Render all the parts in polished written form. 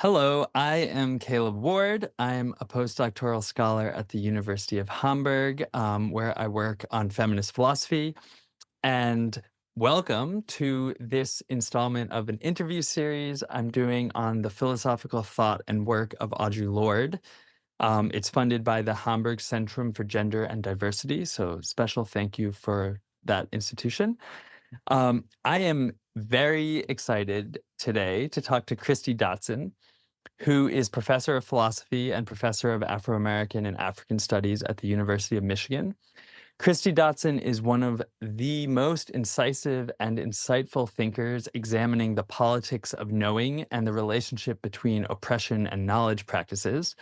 Hello, I am Caleb Ward. I'm a postdoctoral scholar at the University of Hamburg, where I work on feminist philosophy. And welcome to this installment of an interview series I'm doing on the philosophical thought and work of Audre Lorde. It's funded by the Hamburg Centrum for Gender and Diversity. So, special thank you for that institution. I am very excited today to talk to Christy Dotson, who is professor of philosophy and professor of Afro American and African Studies at the University of Michigan. Christy Dotson is one of the most incisive and insightful thinkers examining the politics of knowing and the relationship between oppression and knowledge practices.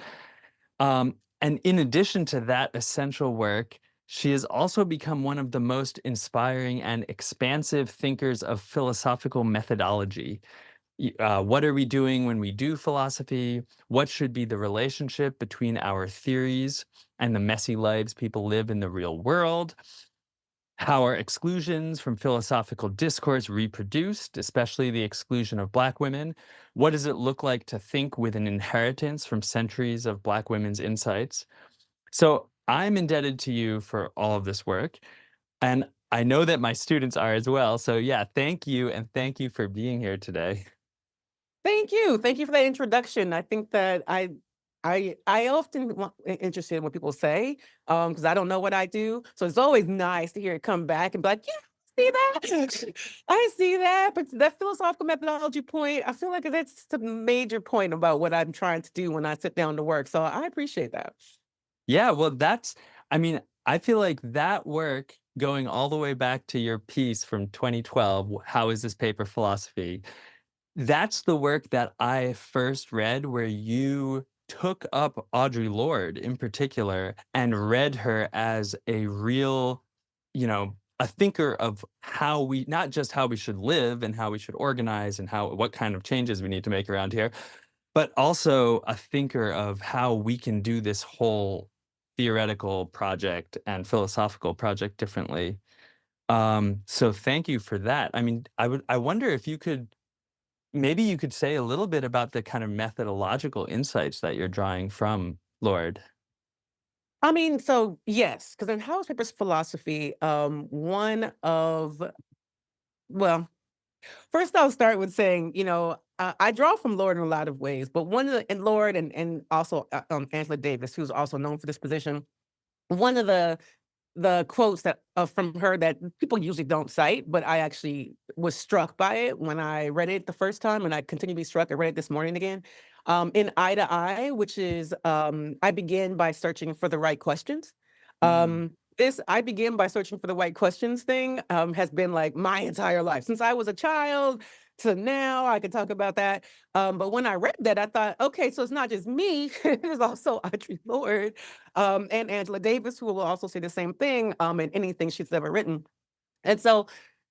And in addition to that essential work, she has also become one of the most inspiring and expansive thinkers of philosophical methodology. What are we doing when we do philosophy? What should be the relationship between our theories and the messy lives people live in the real world? How are exclusions from philosophical discourse reproduced, especially the exclusion of Black women? What does it look like to think with an inheritance from centuries of Black women's insights? So I'm indebted to you for all of this work. And I know that my students are as well. So, yeah, thank you. And thank you for being here today. Thank you. Thank you for that introduction. I think that I often interested in what people say, because I don't know what I do. So it's always nice to hear it come back and be like, yeah, see that? I see that. But that philosophical methodology point, I feel like that's the major point about what I'm trying to do when I sit down to work. So I appreciate that. Yeah, well, I mean, I feel like that work going all the way back to your piece from 2012, How is this paper philosophy? That's the work that I first read where you took up Audre Lorde in particular and read her as a real, a thinker of how we, not just how we should live and how we should organize and what kind of changes we need to make around here, but also a thinker of how we can do this whole theoretical project and philosophical project differently. So thank you for that. I mean, I wonder if you could maybe you could say a little bit about the kind of methodological insights that you're drawing from Lord. I mean, so yes, because in House Papers philosophy, one of well, first, I'll start with saying, I draw from Lord in a lot of ways, but one of the and Lord and also Angela Davis, who's also known for this position. One of the quotes that from her that people usually don't cite, but I actually was struck by it when I read it the first time, and I continue to be struck. I read it this morning again. In Eye to Eye, which is I begin by searching for the right questions. Mm. This I begin by searching for the right questions thing has been like my entire life since I was a child to now. I could talk about that. But when I read that, I thought, okay, so it's not just me. There's also Audre Lorde and Angela Davis, who will also say the same thing in anything she's ever written. And so,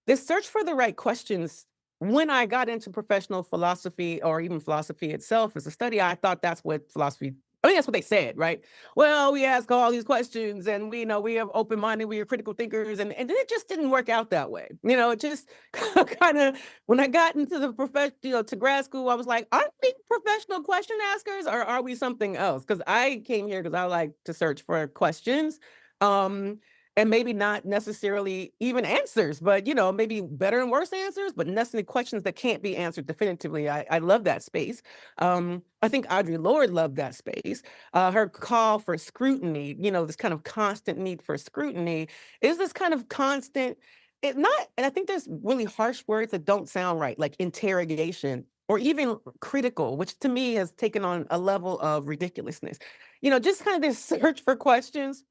this search for the right questions, when I got into professional philosophy or even philosophy itself as a study, I thought that's what philosophy. I mean, that's what they said, right? Well, we ask all these questions and we have open minded, we are critical thinkers. And then it just didn't work out that way. It just kind of, when I got into the profession, to grad school, I was like, aren't we professional question askers or are we something else? Because I came here because I like to search for questions. Um, and maybe not necessarily even answers, but maybe better and worse answers, but necessarily questions that can't be answered definitively. I love that space. I think Audre Lorde loved that space. Her call for scrutiny, this kind of constant need for scrutiny, is this kind of constant. It not, and I think there's really harsh words that don't sound right, like interrogation or even critical, which to me has taken on a level of ridiculousness. Just kind of this search for questions,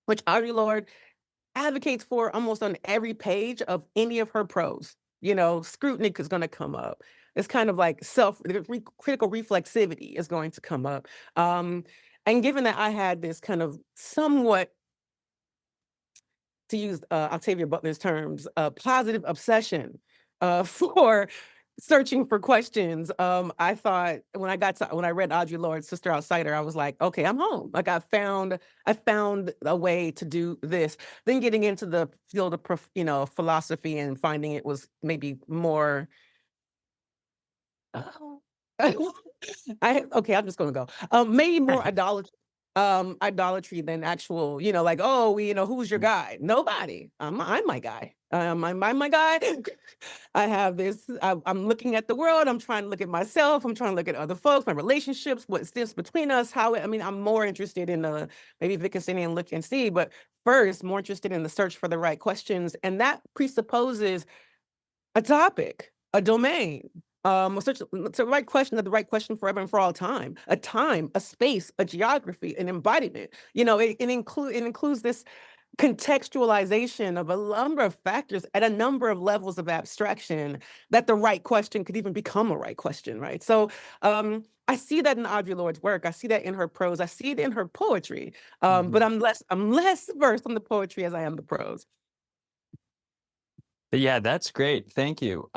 which Audre Lorde advocates for almost on every page of any of her prose. Scrutiny is going to come up. It's kind of like critical reflexivity is going to come up. Um, and given that I had this kind of somewhat, to use Octavia Butler's terms, positive obsession for searching for questions. I thought when I read Audre Lorde's Sister Outsider, I was like, okay, I'm home. Like I found a way to do this. Then getting into the field of philosophy and finding it was maybe more Okay, I'm just gonna go. Maybe more idolatry than actual, like, oh, who's your guy? Nobody. I'm my guy. I'm my guy. I have this. I'm looking at the world. I'm trying to look at myself. I'm trying to look at other folks, my relationships, what's this between us. I'm more interested in maybe Wittgensteinian look and see, but first, more interested in the search for the right questions, and that presupposes a topic, a domain, it's a right question, the right question forever and for all time, a space, a geography, an embodiment. It includes this contextualization of a number of factors at a number of levels of abstraction that the right question could even become a right question, right? So I see that in Audre Lorde's work. I see that in her prose. I see it in her poetry. But Mhm. I'm less versed on the poetry as I am the prose. But yeah, that's great. Thank you.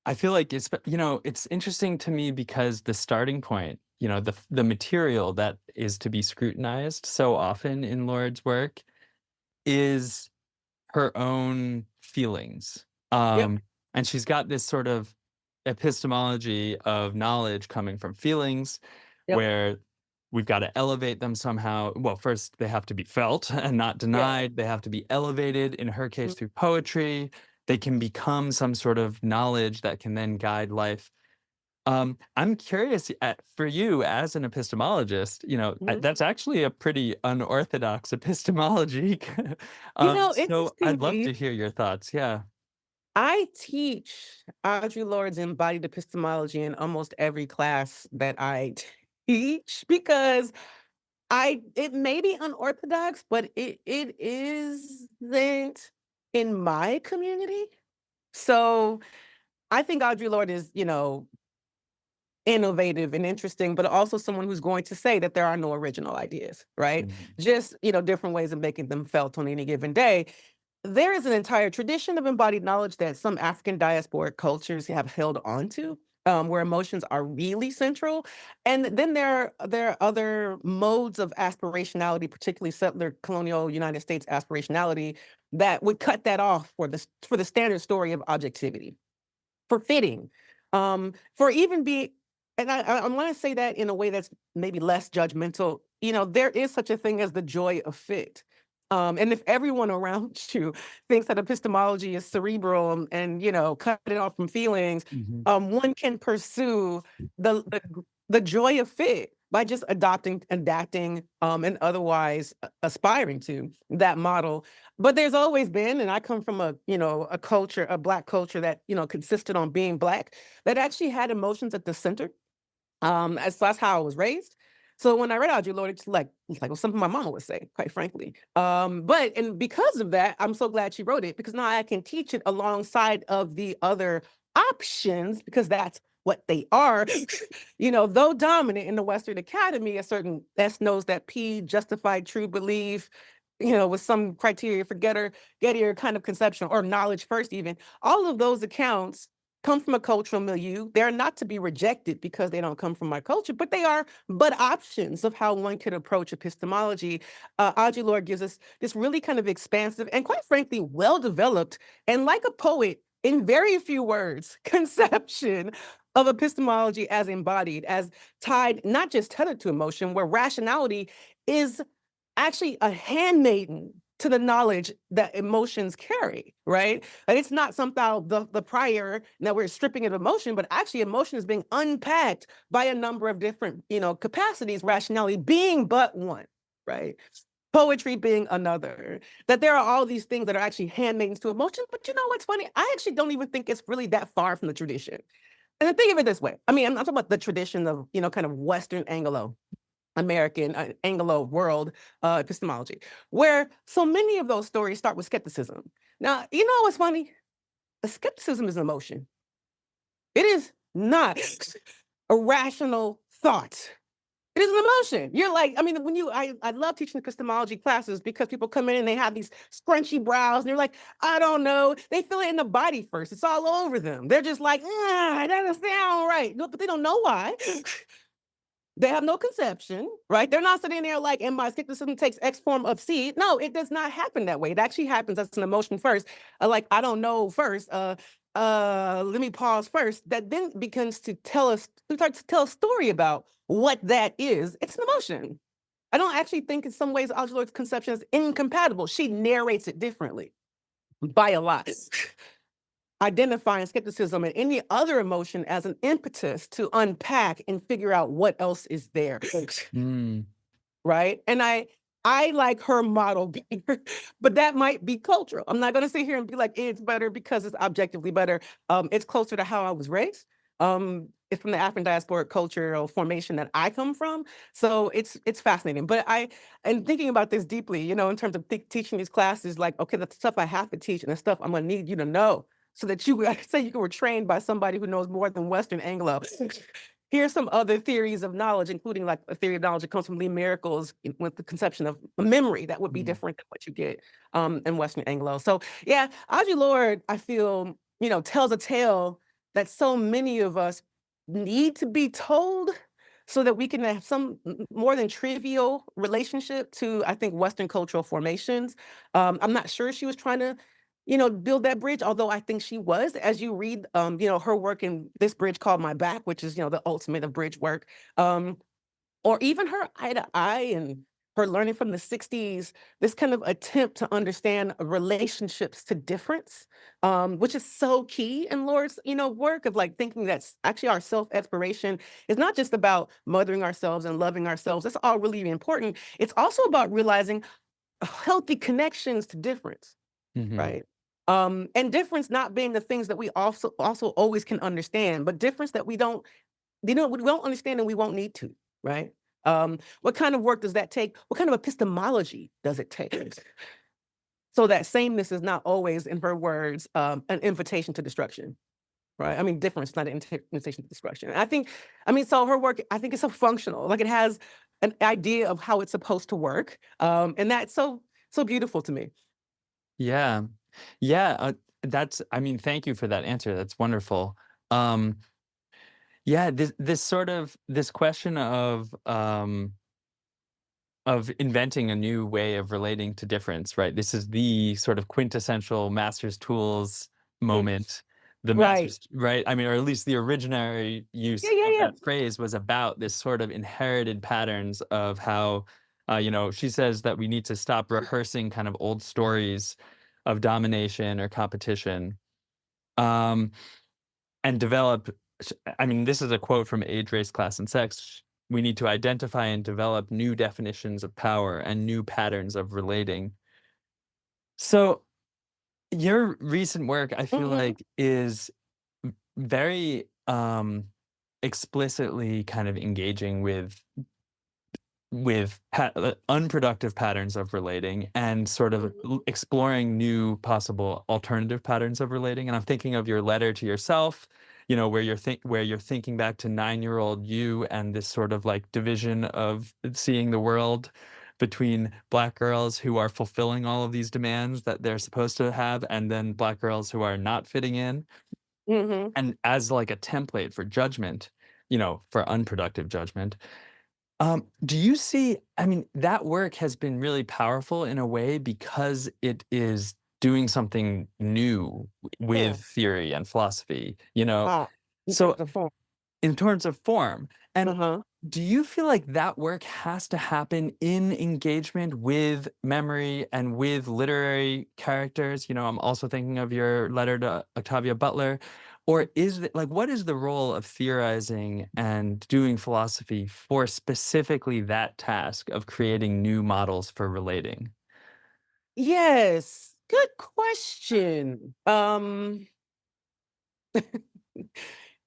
I feel like it's interesting to me because the starting point, the material that is to be scrutinized so often in Lord's work is her own feelings. Yep. And she's got this sort of epistemology of knowledge coming from feelings Yep. where we've got to elevate them somehow. Well, first they have to be felt and not Yeah. denied. They have to be elevated, in her case, Mm. through poetry. They can become some sort of knowledge that can then guide life. I'm curious for you as an epistemologist, Mhm. that's actually a pretty unorthodox epistemology. So I'd love Interestingly, to hear your thoughts. Yeah. I teach Audre Lorde's embodied epistemology in almost every class that I teach because it may be unorthodox, but it isn't in my community. So I think Audre Lorde is, innovative and interesting, but also someone who's going to say that there are no original ideas, right? Mhm. Just, different ways of making them felt on any given day. There is an entire tradition of embodied knowledge that some African diasporic cultures have held on to, where emotions are really central. And then there are other modes of aspirationality, particularly settler colonial United States aspirationality, that would cut that off for the standard story of objectivity, for fitting, for even be and I wanna say that in a way that's maybe less judgmental. There is such a thing as the joy of fit. And if everyone around you thinks that epistemology is cerebral and cut it off from feelings, Mhm. one can pursue the joy of fit by just adopting, adapting, and otherwise aspiring to that model. But there's always been, and I come from a culture, a Black culture that, consisted on being Black, that actually had emotions at the center. As that's how I was raised. So when I read Audre Lorde, it's like well, something my mama would say, quite frankly. And because of that, I'm so glad she wrote it because now I can teach it alongside of the other options because that's what they are. Though dominant in the Western Academy, a certain S knows that P justified true belief, with some criteria for Gettier kind of conception or knowledge first, even all of those accounts come from a cultural milieu. They're not to be rejected because they don't come from my culture, but they are but options of how one could approach epistemology. Audre Lorde gives us this really kind of expansive and quite frankly, well-developed and like a poet in very few words, conception of epistemology as embodied, as tied, not just tethered to emotion, where rationality is actually a handmaiden to the knowledge that emotions carry, right? And it's not somehow the prior that we're stripping of emotion, but actually emotion is being unpacked by a number of different, capacities, rationality being but one, right? Poetry being another. That there are all these things that are actually handmaidens to emotion. But you know what's funny? I actually don't even think it's really that far from the tradition. And then think of it this way. I mean, I'm talking about the tradition of, kind of Western Anglo American Anglo world epistemology, where so many of those stories start with skepticism. Now, you know what's funny? The skepticism is an emotion. It is not a rational thought. It is an emotion. You're like, I mean, I love teaching epistemology classes because people come in and they have these scrunchy brows and they're like, I don't know. They feel it in the body first. It's all over them. They're just like, it doesn't sound right. No, but they don't know why. They have no conception, right? They're not sitting there like, and my skepticism takes X form of C. No, it does not happen that way. It actually happens as an emotion first. Like, I don't know first. let me pause first. That then begins to tell us, to start to tell a story about what that is. It's an emotion. I don't actually think in some ways Audre Lorde's conception is incompatible. She narrates it differently by a lot. Identifying skepticism and any other emotion as an impetus to unpack and figure out what else is there. Mm, Right? And I like her model better, but that might be cultural. I'm not gonna sit here and be like, it's better because it's objectively better. It's closer to how I was raised. It's from the African diasporic cultural formation that I come from. So it's fascinating. But I and thinking about this deeply, in terms of teaching these classes, like, okay, the stuff I have to teach and the stuff I'm gonna need you to know so that you I say you were trained by somebody who knows more than Western Anglo. Here's some other theories of knowledge, including like a theory of knowledge that comes from Lee Miracles with the conception of memory that would be mm. different than what you get in Western Anglo. So yeah, Audre Lorde, I feel, tells a tale that so many of us need to be told so that we can have some more than trivial relationship to, I think, Western cultural formations. I'm not sure she was trying to build that bridge. Although I think she was, as you read, her work in this bridge called My Back, which is, the ultimate of bridge work, um, or even her eye to eye and her learning from the 60s, this kind of attempt to understand relationships to difference, which is so key in Lord's, work of like thinking that's actually our self-exploration is not just about mothering ourselves and loving ourselves. That's all really important. It's also about realizing healthy connections to difference. Mhm. Right. And difference not being the things that we also always can understand, but difference that we won't understand and we won't need to, right? What kind of work does that take? What kind of epistemology does it take? So that sameness is not always, in her words, an invitation to destruction, right? I mean, difference, not an invitation to destruction. So her work, I think, is so functional. Like it has an idea of how it's supposed to work, and that's so beautiful to me. Yeah. Yeah, I mean, thank you for that answer, that's wonderful. Um, yeah, this sort of this question of inventing a new way of relating to difference, right? This is the sort of quintessential master's tools Mm, moment. The right. master's right? I mean, or at least the originary Yeah, use yeah, of yeah. that phrase was about this sort of inherited patterns of how, she says that we need to stop rehearsing kind of old stories of domination or competition, um, and develop I mean, this is a quote from Age, Race, Class, and Sex. We need to identify and develop new definitions of power and new patterns of relating. So, your recent work, I feel Mhm. like, is very explicitly kind of engaging with unproductive patterns of relating and sort of Mhm. exploring new possible alternative patterns of relating. And I'm thinking of your letter to yourself, where you're thinking back to 9-year-old you and this sort of like division of seeing the world between black girls who are fulfilling all of these demands that they're supposed to have, and then black girls who are not fitting in, Mhm. and as like a template for judgment, for unproductive judgment. Do you see I mean, that work has been really powerful in a way because it is doing something new with Yeah. theory and philosophy, you know? Ah, in So, terms of form. in terms of form, and Uh-huh. do you feel like that work has to happen in engagement with memory and with literary characters? I'm also thinking of your letter to Octavia Butler. Or is it like, what is the role of theorizing and doing philosophy for specifically that task of creating new models for relating? Yes, good question.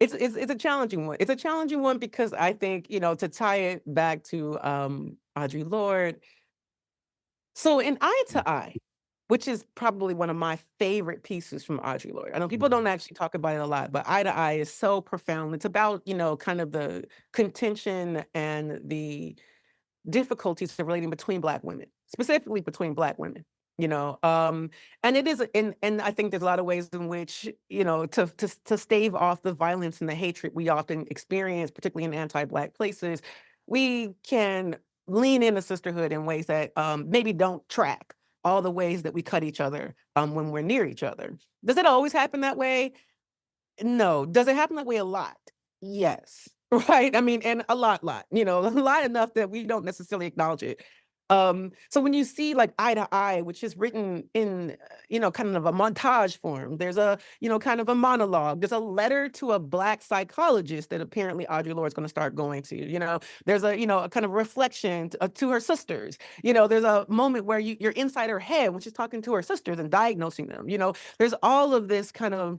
It's a challenging one. It's a challenging one because I think, to tie it back to, Audre Lorde. So in Eye to Eye, which is probably one of my favorite pieces from Audre Lorde. I know people Mhm. don't actually talk about it a lot, but Eye to Eye is so profound. It's about, kind of the contention and the difficulties of relating between Black women, specifically between Black women, and it is, and I think there's a lot of ways in which, to stave off the violence and the hatred we often experience, particularly in anti-Black places, we can lean into sisterhood in ways that maybe don't track all the ways that we cut each other when we're near each other. Does it always happen that way? No. Does it happen that way a lot? Yes. Right? I mean, and a lot, a lot enough that we don't necessarily acknowledge it. So when you see like Eye to Eye, which is written in, kind of a montage form, there's a, kind of a monologue. There's a letter to a Black psychologist that apparently Audre Lorde is going to start going to, there's a, a kind of reflection to her sisters. There's a moment where you're inside her head when she's talking to her sisters and diagnosing them. There's all of this kind of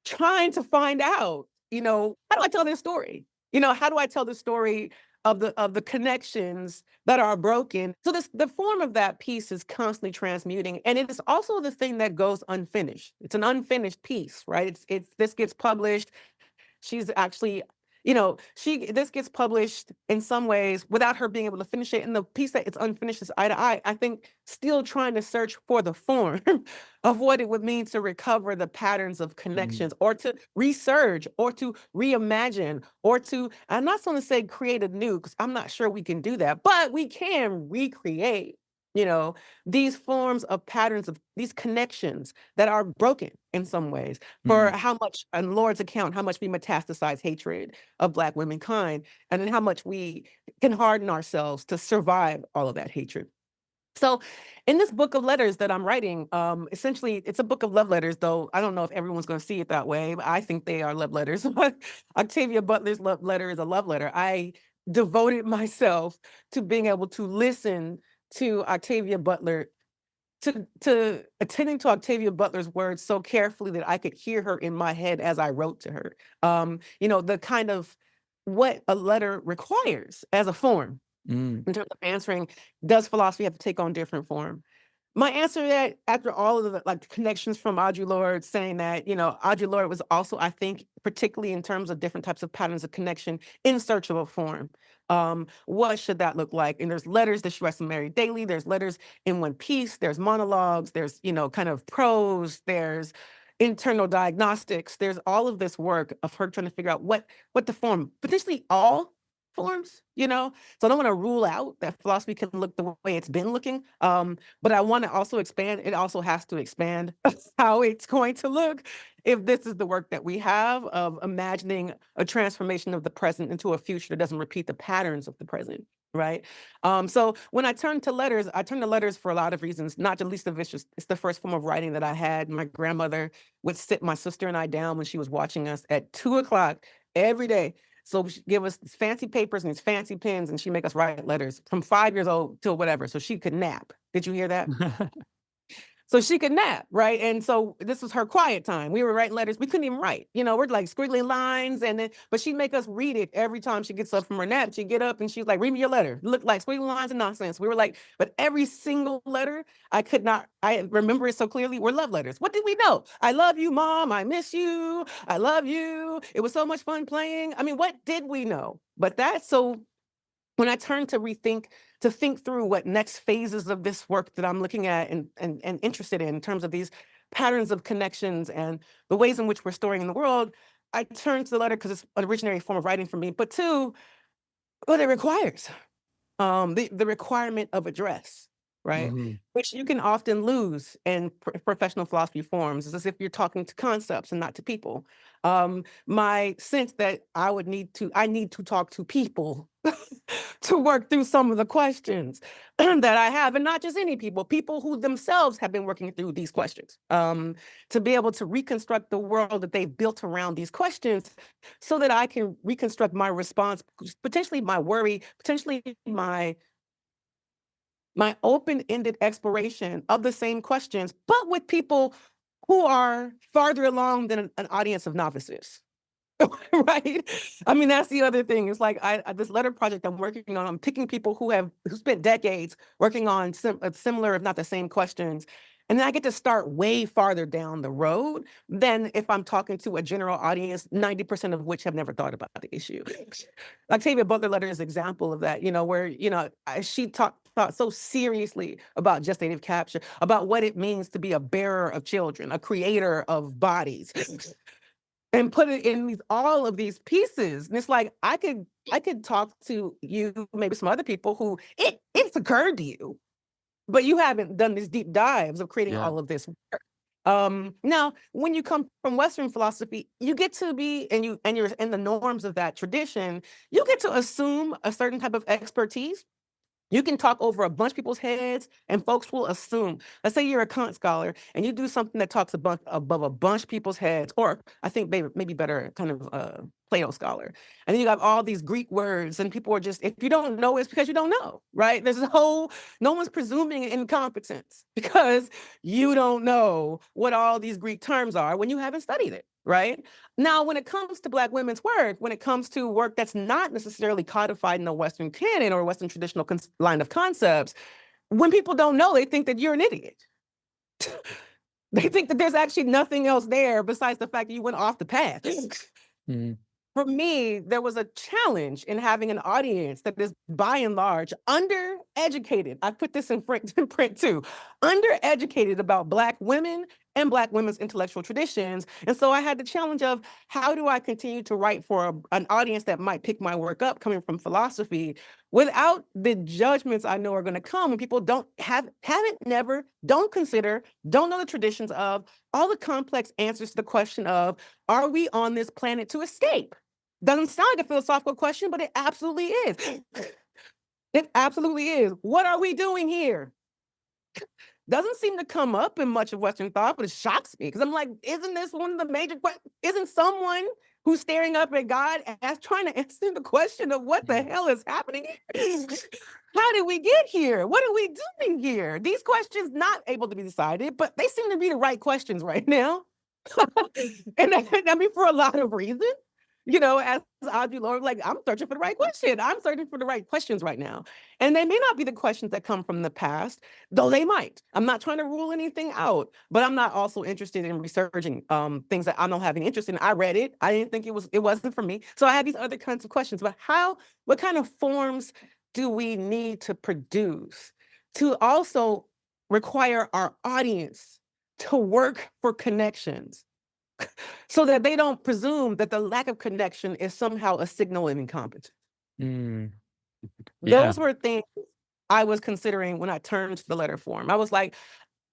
trying to find out, how do I tell this story? How do I tell the story of the connections that are broken? So the form of that piece is constantly transmuting, and it is also the thing that goes unfinished. It's an unfinished piece, right? It's this gets published. She's actually, this gets published in some ways without her being able to finish it. And the piece that it's unfinished is Eye to Eye, I think, still trying to search for the form of what it would mean to recover the patterns of Mm, connections, or to resurge, or to reimagine, or to, I'm not going to say create a new, because I'm not sure we can do that, but we can recreate, you know, these forms of patterns of these connections that are broken in some ways, for mm, how much, on Lord's account, how much we metastasize hatred of Black womankind, and then how much we can harden ourselves to survive all of that hatred. So, in this book of letters that I'm writing, essentially, it's a book of love letters, though I don't know if everyone's going to see it that way, but I think they are love letters. But Octavia Butler's love letter is a love letter. I devoted myself to being able to listen to Octavia Butler, to attending to Octavia Butler's words so carefully that I could hear her in my head as I wrote to her. The kind of what a letter requires as a form mm. in terms of answering, does philosophy have to take on different form? My answer to that, after all of the like connections from Audre Lorde, saying that, Audre Lorde was also, I think, particularly in terms of different types of patterns of connection, in search of a form. What should that look like? And there's letters that she writes to Mary Daly. There's letters in One Piece. There's monologues. There's, kind of prose. There's internal diagnostics. There's all of this work of her trying to figure out what the form, potentially all forms, so I don't want to rule out that philosophy can look the way it's been looking, but I want to also expand. It also has to expand how it's going to look if this is the work that we have of imagining a transformation of the present into a future that doesn't repeat the patterns of the present. Right. So when I turn to letters, I turn to letters for a lot of reasons, not the least of which is it's the first form of writing that I had. My grandmother would sit my sister and I down when she was watching us at 2 o'clock every day, so she give us these fancy papers and these fancy pens, and she make us write letters from 5 years old till whatever, so she could nap. Did you hear that? So she could nap, right? And so this was her quiet time. We were writing letters. We couldn't even write. We're like squiggly lines, and then but she'd make us read it every time she gets up from her nap. She'd get up and she's like, "Read me your letter." Look like squiggly lines and nonsense. We were like, but every single letter, I could not. I remember it so clearly. Were love letters. What did we know? I love you, mom. I miss you. I love you. It was so much fun playing. I mean, what did we know? But that's so when I turn to think through what next phases of this work that I'm looking at and interested in terms of these patterns of connections and the ways in which we're storing in the world, I turn to the letter because it's an originary form of writing for me, but two, what it requires, the requirement of address, right? Mhm. Which you can often lose in professional philosophy forms. It's as if you're talking to concepts and not to people. My sense that I need to talk to people to work through some of the questions that I have, and not just any people, people who themselves have been working through these questions, to be able to reconstruct the world that they've built around these questions so that I can reconstruct my response, potentially my worry, potentially my open-ended exploration of the same questions, but with people who are farther along than an audience of novices. Right? I mean, that's the other thing. It's like this letter project I'm working on, I'm picking people who spent decades working on similar, if not the same questions. And then I get to start way farther down the road than if I'm talking to a general audience, 90% of which have never thought about the issue. Octavia Butler letter is an example of that, where, she thought so seriously about gestative capture, about what it means to be a bearer of children, a creator of bodies, and put it in all of these pieces. And it's like I could talk to you, maybe some other people who it's occurred to you, but you haven't done these deep dives of creating Yeah. all of this work. Now, when you come from Western philosophy, you get to be, and you're in the norms of that tradition, you get to assume a certain type of expertise. You can talk over a bunch of people's heads, and folks will assume. Let's say you're a Kant scholar and you do something that talks above a bunch of people's heads, or I think maybe better, kind of Plato scholar. And then you got all these Greek words, and people are just, if you don't know, it's because you don't know, right? There's a whole, no one's presuming incompetence because you don't know what all these Greek terms are when you haven't studied it, right? Now, when it comes to Black women's work, when it comes to work that's not necessarily codified in the Western canon or Western traditional line of concepts, when people don't know, they think that you're an idiot. They think that there's actually nothing else there besides the fact that you went off the path. Mm. For me, there was a challenge in having an audience that is by and large undereducated. I put this in print, too, undereducated about Black women and Black women's intellectual traditions. And so I had the challenge of, how do I continue to write for an audience that might pick my work up coming from philosophy without the judgments I know are going to come when people don't consider, don't know the traditions of all the complex answers to the question of, are we on this planet to escape? Doesn't sound like a philosophical question, but it absolutely is. It absolutely is. What are we doing here? Doesn't seem to come up in much of Western thought, but it shocks me because I'm like, isn't this one of the major questions? Isn't someone who's staring up at God trying to answer the question of what the hell is happening here? How did we get here? What are we doing here? These questions not able to be decided, but they seem to be the right questions right now. And I mean, for a lot of reasons. As Audre Lorde, like, I'm searching for the right question. I'm searching for the right questions right now. And they may not be the questions that come from the past, though they might. I'm not trying to rule anything out, but I'm not also interested in researching things that I don't have any interest in. I read it. I didn't think it wasn't for me. So I had these other kinds of questions. But what kind of forms do we need to produce to also require our audience to work for connections, so that they don't presume that the lack of connection is somehow a signal of incompetence? Mm. Yeah. Those were things I was considering when I turned to the letter form. I was like,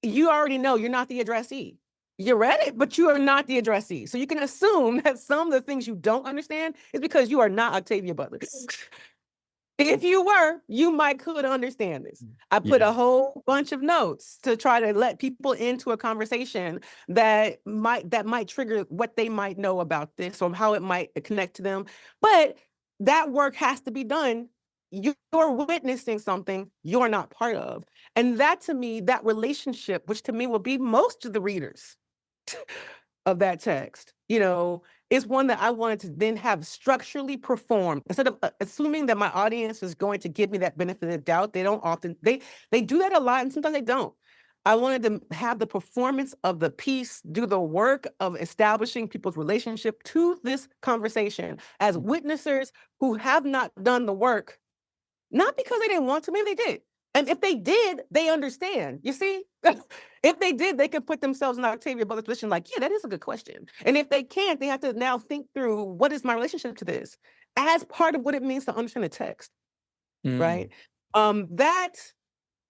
you already know you're not the addressee. You read it, but you are not the addressee. So you can assume that some of the things you don't understand is because you are not Octavia Butler. If you were, you could understand this. I put Yeah. a whole bunch of notes to try to let people into a conversation that might trigger what they might know about this or how it might connect to them. But that work has to be done. You're witnessing something you're not part of. And that, to me, that relationship, which to me will be most of the readers of that text, is one that I wanted to then have structurally performed. Instead of assuming that my audience is going to give me that benefit of the doubt, they don't often, they do that a lot, and sometimes they don't. I wanted to have the performance of the piece, do the work of establishing people's relationship to this conversation as witnessers who have not done the work, not because they didn't want to, maybe they did. And if they did, they understand. You see? If they did, they could put themselves in Octavia Butler's position, like, yeah, that is a good question. And if they can't, they have to now think through, what is my relationship to this as part of what it means to understand the text, Mm. right?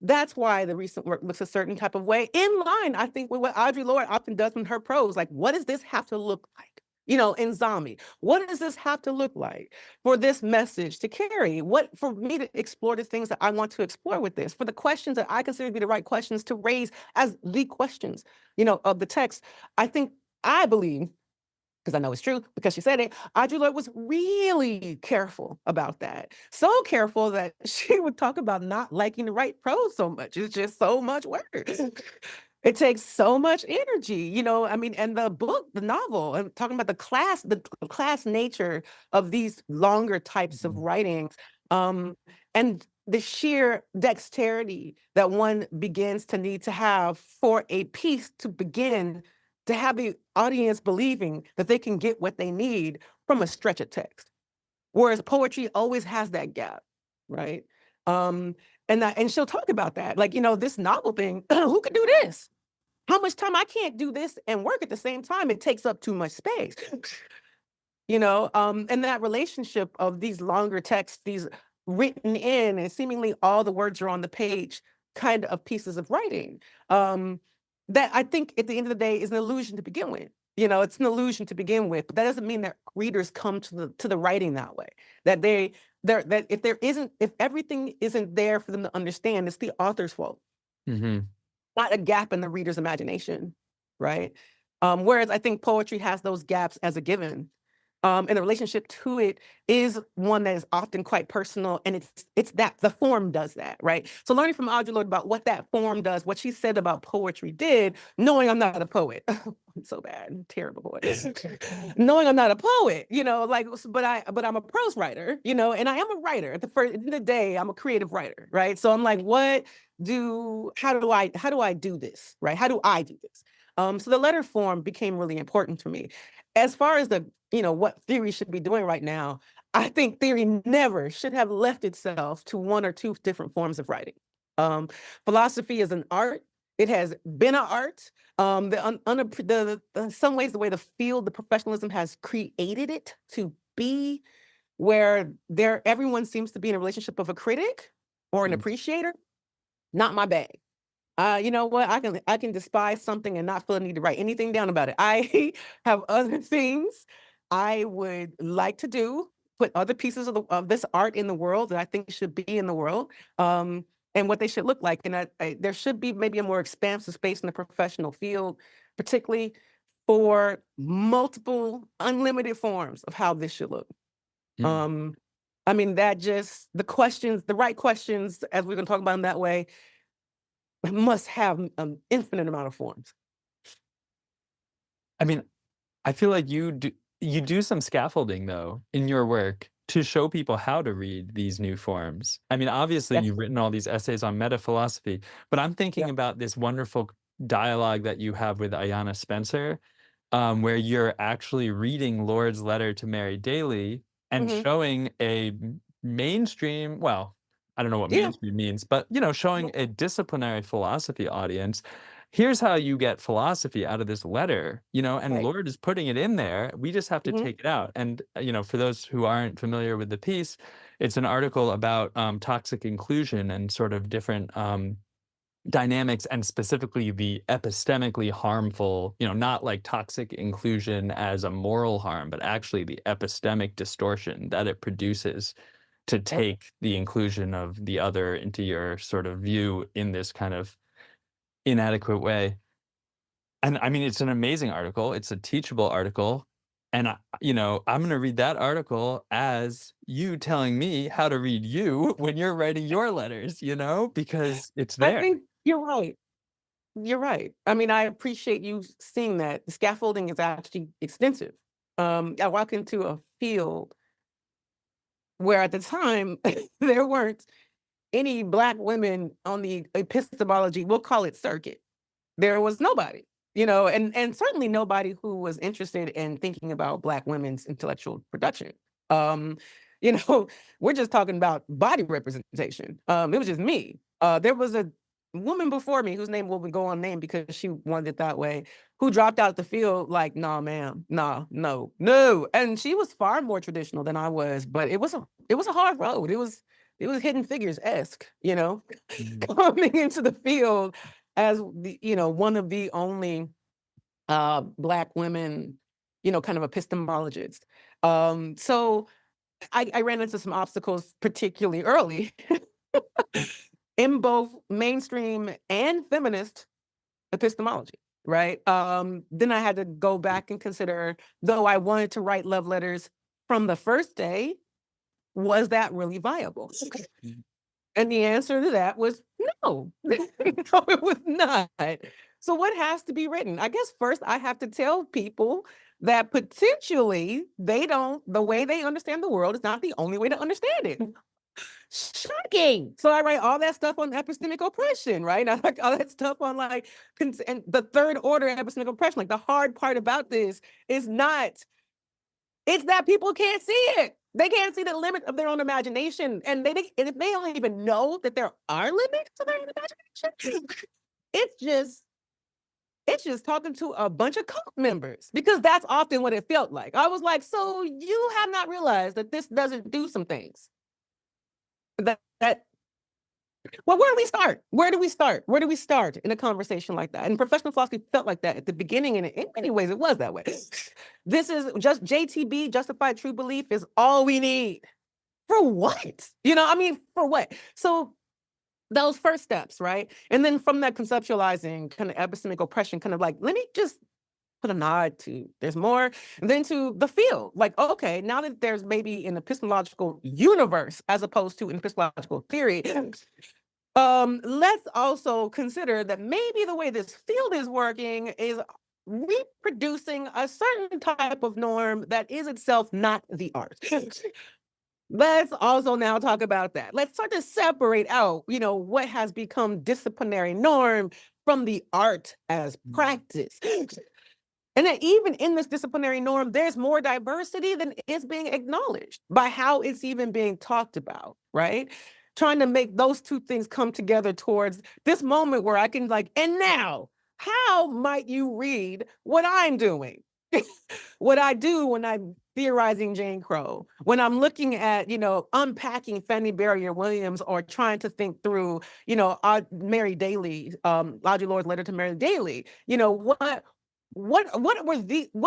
That's why the recent work looks a certain type of way, in line, I think, with what Audre Lorde often does in her prose. Like, what does this have to look like? In Zombie, what does this have to look like for this message to carry? What, for me to explore the things that I want to explore with this, for the questions that I consider to be the right questions to raise as the questions, of the text. I believe, because I know it's true, because she said it, Audre Lorde was really careful about that. So careful that she would talk about not liking to write prose so much. It's just so much work. It takes so much energy, I mean, and the book, the novel, I'm talking about the class nature of these longer types of writings, and the sheer dexterity that one begins to need to have for a piece to begin to have the audience believing that they can get what they need from a stretch of text. Whereas poetry always has that gap, right? And she'll talk about that. Like, this novel thing, who could do this? How much time? I can't do this and work at the same time. It takes up too much space. And that relationship of these longer texts, these written in, and seemingly all the words are on the page kind of pieces of writing. that I think at the end of the day is an illusion to begin with. You know, it's an illusion to begin with, but that doesn't mean that readers come to the writing that way. That that if everything isn't there for them to understand, it's the author's fault, Mhm. not a gap in the reader's imagination, right? Whereas I think poetry has those gaps as a given. And the relationship to it is one that is often quite personal, and it's that the form does that, right? So learning from Audre Lorde about what that form does, what she said about poetry did, knowing I'm not a poet, I'm so bad, I'm a terrible poet. Knowing I'm not a poet, you know, like, but I'm a prose writer, you know, and I am a writer. At the end of the day, I'm a creative writer, right? So I'm like, how do I do this, right? How do I do this? So the letter form became really important for me. As far as what theory should be doing right now, I think theory never should have left itself to one or two different forms of writing. Um, Philosophy is an art. It has been an art. Some ways the way the field, the professionalism has created it to be where everyone seems to be in a relationship of a critic or an Mm. appreciator. Not my bag. You know what? I can despise something and not feel a need to write anything down about it. I have other things I would like to do, put other pieces of this art in the world that I think should be in the world, and what they should look like. And there should be maybe a more expansive space in the professional field, particularly for multiple, unlimited forms of how this should look. Mm. Um, I mean, that just the right questions, as we're gonna talk about in that way, must have an infinite amount of forms. I mean, I feel like you do some scaffolding though in your work to show people how to read these new forms. I mean, obviously Yes. you've written all these essays on meta philosophy, but I'm Yeah. thinking about this wonderful dialogue that you have with Ayanna Spencer, where you're actually reading Lord's letter to Mary Daly and Mhm. showing mainstream, well, I don't know what Yeah. mainstream means, but Yeah. showing a disciplinary philosophy audience, here's how you get philosophy out of this letter, and Right. Lord is putting it in there. We just have to Mhm. take it out. And, for those who aren't familiar with the piece, it's an article about toxic inclusion and sort of different dynamics, and specifically the epistemically harmful, not like toxic inclusion as a moral harm, but actually the epistemic distortion that it produces to Yep. take the inclusion of the other into your sort of view in this kind of inadequate way. And I mean, it's an amazing article. It's a teachable article. And I'm going to read that article as you telling me how to read you when you're writing your letters, because it's I there. think you're right. You're right. I mean, I appreciate you seeing that. The scaffolding is actually extensive. I walk into a field where at the time there weren't any Black women on the epistemology, we'll call it circuit. There was nobody, and certainly nobody who was interested in thinking about Black women's intellectual production. Um, you know, we're just talking about body representation. It was just me. There was a woman before me whose name will go unnamed because she wanted it that way, who dropped out the field like, nah, ma'am, nah, no, no. And she was far more traditional than I was, but it was a hard road. It was Hidden Figures esque, Mhm. coming into the field as one of the only Black women, kind of epistemologists. So I ran into some obstacles particularly early in both mainstream and feminist epistemology, right? Then I had to go back and consider, though I wanted to write love letters from the first day, was that really viable? And the answer to that was no. No, it was not. So what has to be written? I guess first I have to tell people that potentially the way they understand the world is not the only way to understand it. Shocking. So I write all that stuff on epistemic oppression, right? I like all that stuff on like and the third order epistemic oppression. Like the hard part about this is not, it's that people can't see it. They can't see the limit of their own imagination. And if they don't even know that there are limits to their own imagination, it's just it's just talking to a bunch of cult members because that's often what it felt like. I was like, so you have not realized that this doesn't do some things that Well, where do we start? Where do we start? Where do we start in a conversation like that? And professional philosophy felt like that at the beginning, and in many ways, it was that way. This is just JTB, justified true belief, is all we need. For what? I mean, for what? So those first steps, right? And then from that conceptualizing kind of epistemic oppression, kind of like, let me just put a nod to there's more, and then to the field. Like, okay, now that there's maybe an epistemological universe as opposed to an epistemological theory, let's also consider that maybe the way this field is working is reproducing a certain type of norm that is itself not the art. Let's also now talk about that. Let's start to separate out, what has become disciplinary norm from the art as practice. And that even in this disciplinary norm, there's more diversity than is being acknowledged by how it's even being talked about, right? Trying to make those two things come together towards this moment where I can and now, how might you read what I'm doing? What I do when I'm theorizing Jane Crow, when I'm looking at, unpacking Fanny Barrier Williams or trying to think through, Mary Daly, Audre Lorde's letter to Mary Daly, what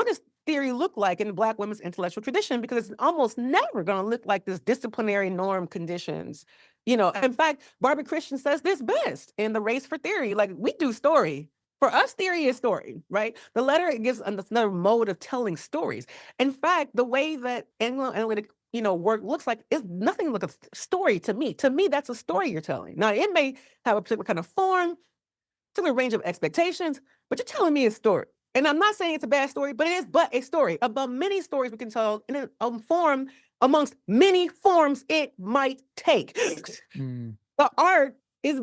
does theory look like in Black women's intellectual tradition? Because it's almost never going to look like this disciplinary norm conditions. In fact, Barbara Christian says this best in The Race for Theory. Like, we do story. For us, theory is story, right? The letter gives another mode of telling stories. In fact, the way that Anglo-analytic work looks like is nothing like a story to me. To me, that's a story you're telling. Now, it may have a particular kind of form, particular range of expectations, but you're telling me a story. And I'm not saying it's a bad story, but it is but a story about many stories we can tell in a form amongst many forms it might take. Mm. The art is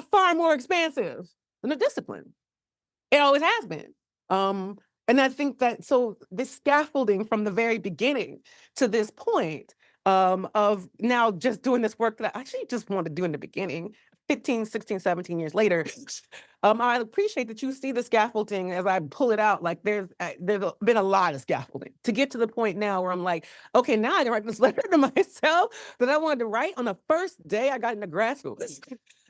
far more expansive than the discipline. It always has been. And I think that so this scaffolding from the very beginning to this point of now just doing this work that I actually just wanted to do in the beginning, 15, 16, 17 years later, I appreciate that you see the scaffolding as I pull it out. Like there's been a lot of scaffolding to get to the point now where I'm like, okay, now I can write this letter to myself that I wanted to write on the first day I got into grad school.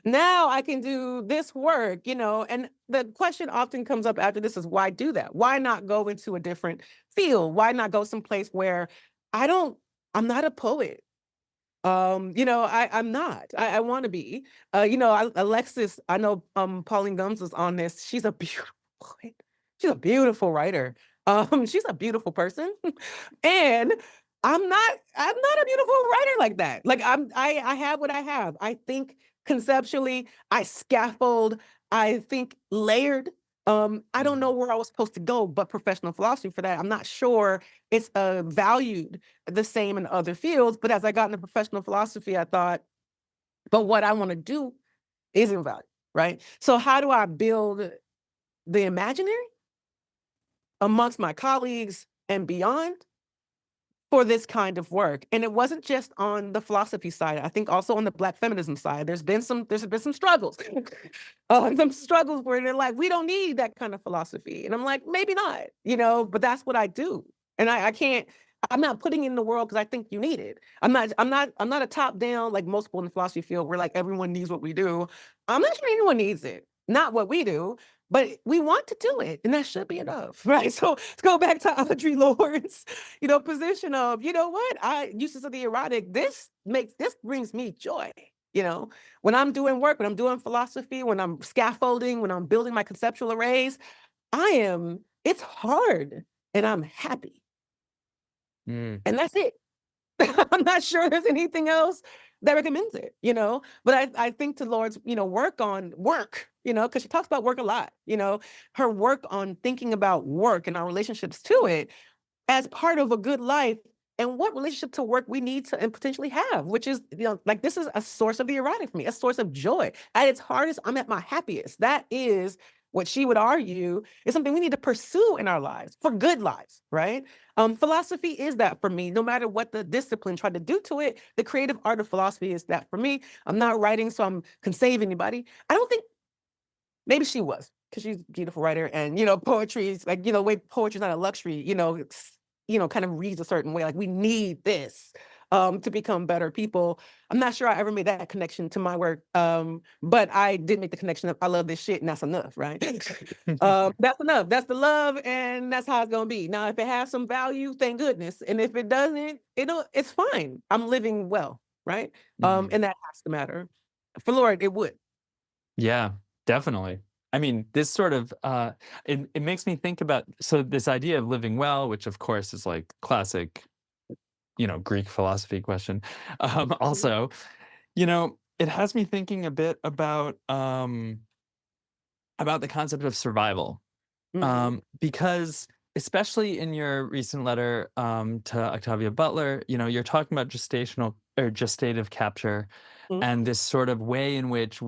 Now I can do this work, and the question often comes up after this is why do that? Why not go into a different field? Why not go someplace where I'm not a poet. I'm not. I want to be. Alexis, I know Pauline Gumbs was on this. She's a beautiful poet. She's a beautiful writer. She's a beautiful person. And I'm not a beautiful writer like that. Like I have what I have. I think conceptually, I scaffold, I think layered. I don't know where I was supposed to go, but professional philosophy for that. I'm not sure it's valued the same in other fields. But as I got into professional philosophy, I thought, but what I want to do isn't valued, right? So how do I build the imaginary amongst my colleagues and beyond for this kind of work? And it wasn't just on the philosophy side. I think also on the Black feminism side, there's been some struggles. Some struggles where they're like, we don't need that kind of philosophy. And I'm like, maybe not, but that's what I do. And I'm not putting it in the world because I think you need it. I'm not a top down, like most people in the philosophy field where like everyone needs what we do. I'm not sure anyone needs it. Not what we do, but we want to do it, and that should be enough, right? So let's go back to Audre Lorde's, position of, what, uses of the erotic, this brings me joy. When I'm doing work, when I'm doing philosophy, when I'm scaffolding, when I'm building my conceptual arrays, it's hard and I'm happy. Mm. And that's it. I'm not sure there's anything else that recommends it, but I think to Lorde's, work on work, because she talks about work a lot, her work on thinking about work and our relationships to it as part of a good life and what relationship to work we need to and potentially have, which is, like this is a source of the erotic for me, a source of joy. At its hardest, I'm at my happiest. That is what she would argue is something we need to pursue in our lives for good lives, right? Philosophy is that for me, no matter what the discipline tried to do to it, the creative art of philosophy is that for me. I'm not writing so I can save anybody. I don't think, maybe she was, because she's a beautiful writer and, poetry is like, the way poetry is not a luxury, kind of reads a certain way, like we need this. to become better people. I'm not sure I ever made that connection to my work, but I did make the connection of I love this shit and that's enough, right? That's enough. That's the love, and that's how it's gonna be. Now, if it has some value, thank goodness, and if it doesn't, it's fine. I'm living well, right? Mhm. And that has to matter. For Lord, it would. Yeah, definitely. I mean, this sort of it makes me think about so this idea of living well, which of course is like classic, Greek philosophy question. Mhm, Also, it has me thinking a bit about the concept of survival. mhm, Because especially in your recent letter to Octavia Butler, you're talking about gestational or gestative capture mhm. and this sort of way in which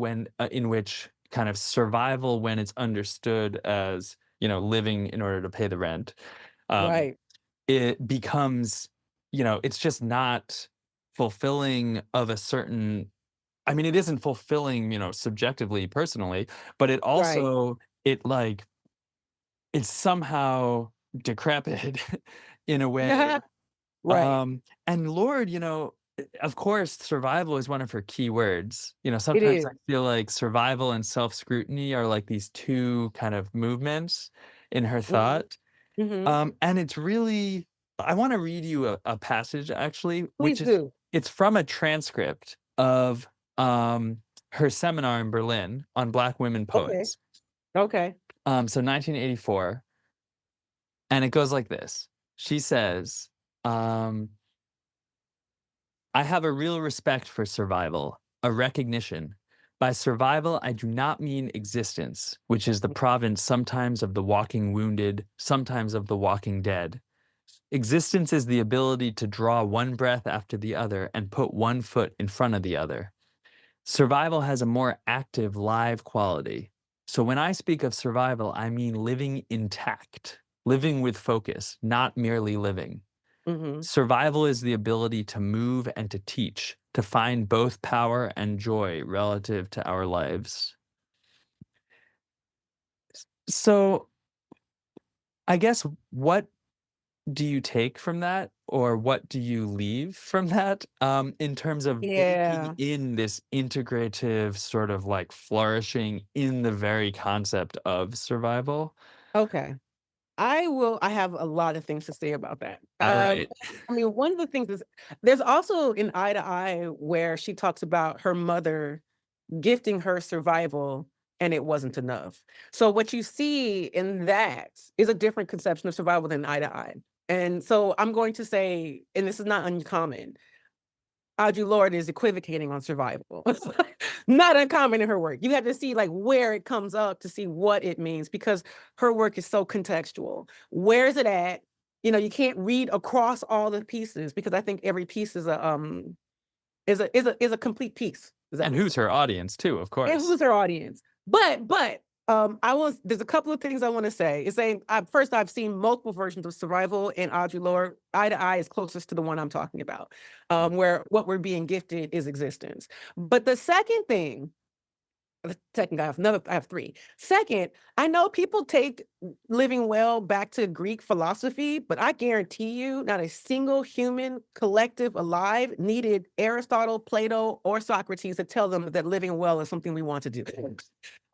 kind of survival when it's understood as living in order to pay the rent, um, Right, it becomes it's just not fulfilling of a certain. I mean, it isn't fulfilling subjectively personally, but it right. also it like it's somehow decrepit in a way. Right. And Lord, of course, survival is one of her key words. It Sometimes is. I feel like survival and self-scrutiny are like these two kind of movements in her Mhm, thought. mhm. And it's really I want to read you a passage actually, which Please is do. it's from a transcript of her seminar in Berlin on Black women Okay, poets. okay. So 1984. And it goes like this. She says, um, I have a real respect for survival, a recognition. By survival, I do not mean existence, which is the province sometimes of the walking wounded, sometimes of the walking dead. Existence is the ability to draw one breath after the other and put one foot in front of the other. Survival has a more active, live quality. So when I speak of survival, I mean living intact, living with focus, not merely living. Mhm. Survival is the ability to move and to teach, to find both power and joy relative to our lives. So I guess what do you take from that, or what do you leave from that in terms of baking Yeah. in this integrative sort of like flourishing in the very concept of survival? Okay. I have a lot of things to say about that. All right. I mean, one of the things is there's also in Eye to Eye where she talks about her mother gifting her survival and it wasn't enough. So what you see in that is a different conception of survival than Eye to Eye. And so I'm going to say, and this is not uncommon, Audre Lorde is equivocating on survival. Not uncommon in her work. You have to see like where it comes up to see what it means because her work is so contextual. Where is it at? You can't read across all the pieces because I think every piece is a complete piece. Does that And make who's sense? her audience too, of And course. who's her audience? But I was there's a couple of things I want to say. It's saying first I've seen multiple versions of survival in Audre Lorde. Eye to Eye is closest to the one I'm talking about, where what we're being gifted is existence. But the second I have three. Second, I know people take living well back to Greek philosophy, but I guarantee you not a single human collective alive needed Aristotle, Plato, or Socrates to tell them that living well is something we want to do.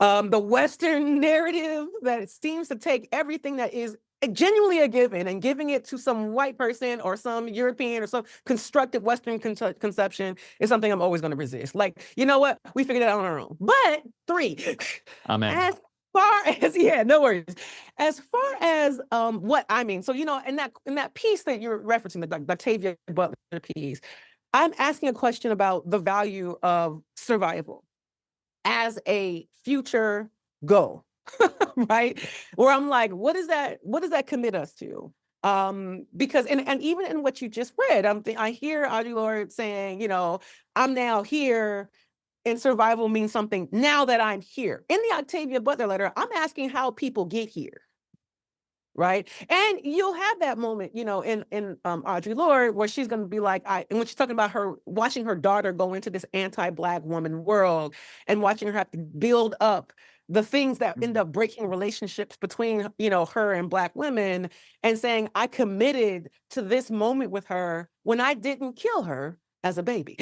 The Western narrative that seems to take everything that is genuinely a given and giving it to some white person or some European or some constructed Western conception is something I'm always going to resist. Like, you know what? We figured it out on our own. But three, Amen. as far as yeah, no worries. As far as what I mean, so in that piece that you're referencing, the Octavia Butler piece, I'm asking a question about the value of survival as a future goal, right? Where I'm like, what does that commit us to? Because and even in what you just read, I hear Audre Lorde saying, I'm now here and survival means something now that I'm here. In the Octavia Butler letter, I'm asking how people get here. right? And you'll have that moment, in Audre Lorde, where she's going to be like, and when she's talking about her watching her daughter go into this anti-Black woman world and watching her have to build up the things that end up breaking relationships between, her and Black women, and saying, I committed to this moment with her when I didn't kill her as a baby.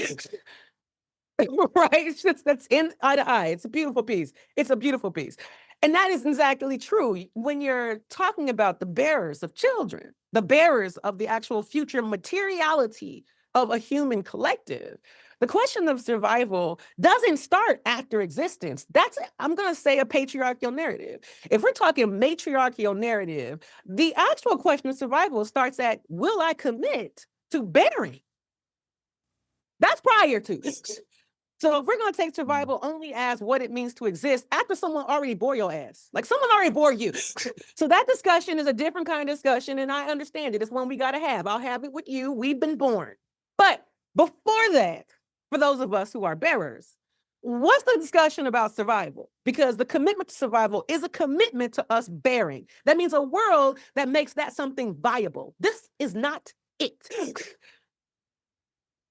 Right? That's in eye to eye. It's a beautiful piece. It's a beautiful piece. And that is exactly true. When you're talking about the bearers of children, the bearers of the actual future materiality of a human collective, the question of survival doesn't start after existence. I'm going to say, a patriarchal narrative. If we're talking matriarchal narrative, the actual question of survival starts at, will I commit to bearing? That's prior to. So if we're going to take survival only as what it means to exist after someone already bore your ass, like someone already bore you. So that discussion is a different kind of discussion, and I understand it. It's one we got to have. I'll have it with you. We've been born. But before that, for those of us who are bearers, what's the discussion about survival? Because the commitment to survival is a commitment to us bearing. That means a world that makes that something viable. This is not it.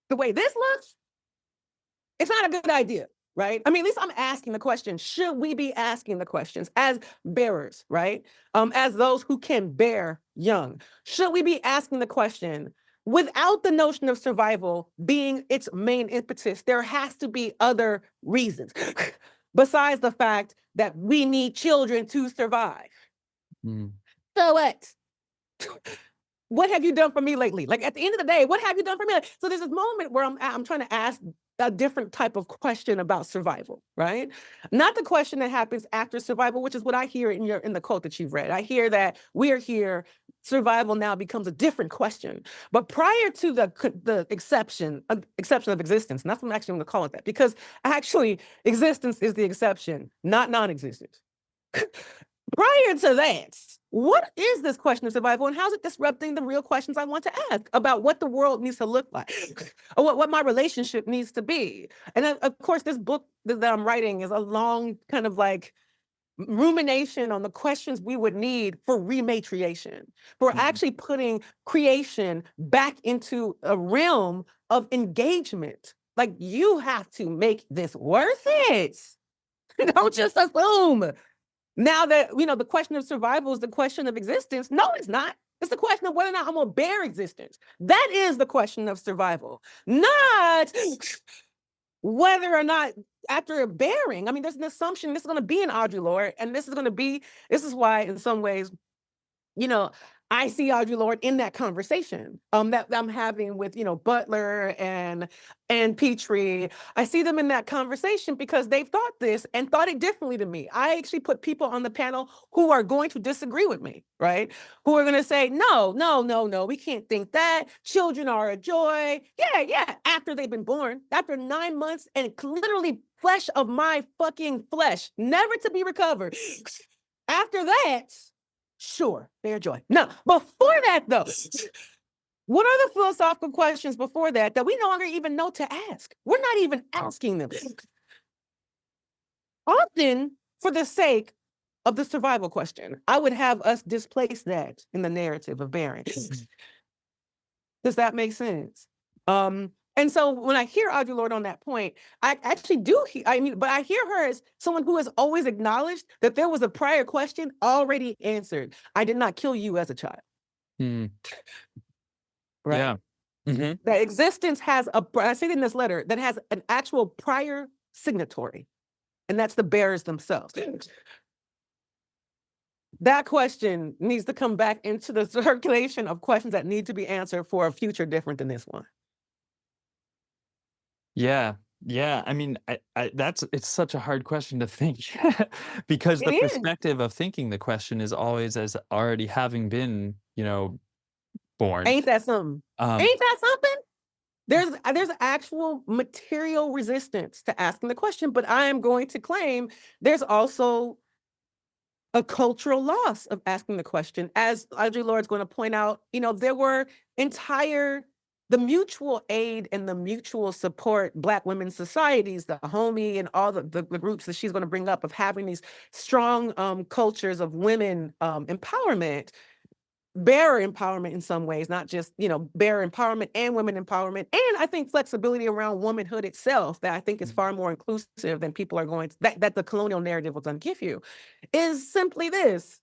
The way this looks, it's not a good idea, right? I mean, at least I'm asking the question. Should we be asking the questions as bearers, right? As those who can bear young, should we be asking the question, without the notion of survival being its main impetus, there has to be other reasons besides the fact that we need children to survive. Mm. So what have you done for me lately? Like, at the end of the day, what have you done for me? So there's this moment where I'm trying to ask a different type of question about survival, right? Not the question that happens after survival, which is what I hear in the quote that you've read. I hear that we're here, survival now becomes a different question. But prior to the exception of existence, and that's what I'm actually going to call it that, because actually existence is the exception, not non-existence. Prior to that, what is this question of survival, and how's it disrupting the real questions I want to ask about what the world needs to look like, or what my relationship needs to be? And then, of course, this book that I'm writing is a long kind of like rumination on the questions we would need for rematriation, for actually putting creation back into a realm of engagement. Like, you have to make this worth it. Don't just assume. Now that, the question of survival is the question of existence. No, it's not. It's the question of whether or not I'm going to bear existence. That is the question of survival, not whether or not after bearing. I mean, there's an assumption this is going to be an Audre Lorde, and this is why, in some ways, I see Audre Lorde in that conversation that I'm having with, Butler and Petrie. I see them in that conversation because they've thought this and thought it differently than me. I actually put people on the panel who are going to disagree with me, right? Who are going to say, no, no, no, no, we can't think that. Children are a joy. Yeah. After they've been born, after 9 months, and literally flesh of my fucking flesh, never to be recovered. After that, sure, they're joy. No, before that, though, what are the philosophical questions before that we no longer even know to ask? We're not even asking them. Often, for the sake of the survival question, I would have us displace that in the narrative of bearing. Does that make sense? And so when I hear Audre Lorde on that point, I actually do. But I hear her as someone who has always acknowledged that there was a prior question already answered. I did not kill you as a child. Mm. Right? Yeah. Mm-hmm. That existence has I say it in this letter, that has an actual prior signatory, and that's the bearers themselves. That question needs to come back into the circulation of questions that need to be answered for a future different than this one. Yeah. Yeah. I mean, it's such a hard question to think because It the is. perspective of thinking the question is always as already having been, born. Ain't that something? Ain't that something? There's actual material resistance to asking the question, but I am going to claim there's also a cultural loss of asking the question. As Audre Lorde is going to point out, there were the mutual aid and the mutual support Black women's societies, the Homie and all the groups that she's going to bring up, of having these strong cultures of women empowerment. bearer empowerment in some ways, not just, bearer empowerment and women empowerment. And I think flexibility around womanhood itself, that I think is Mm, far more inclusive than people are going to, that the colonial narrative was going to give you, is simply this.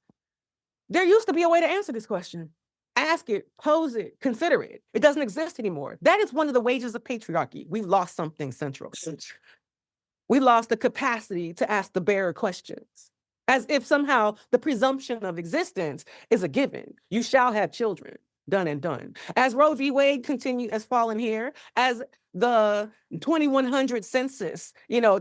There used to be a way to answer this question. Ask it, pose it, consider it. It doesn't exist anymore. That is one of the wages of patriarchy. We lost something central. We lost the capacity to ask the bearer questions, as if somehow the presumption of existence is a given. You shall have children, done and done. As Roe v. Wade has fallen here, as the 2100 census,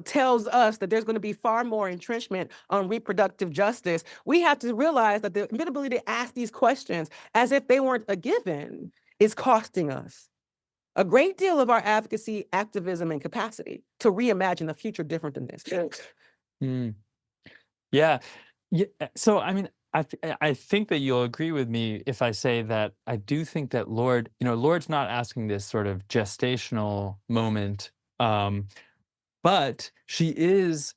tells us that there's going to be far more entrenchment on reproductive justice, we have to realize that the inability to ask these questions as if they weren't a given is costing us a great deal of our advocacy, activism, and capacity to reimagine a future different than this. mm. Yeah. Yeah. So, I mean, I think that you'll agree with me if I say that I do think that Lord's not asking this sort of gestational moment, um, but she is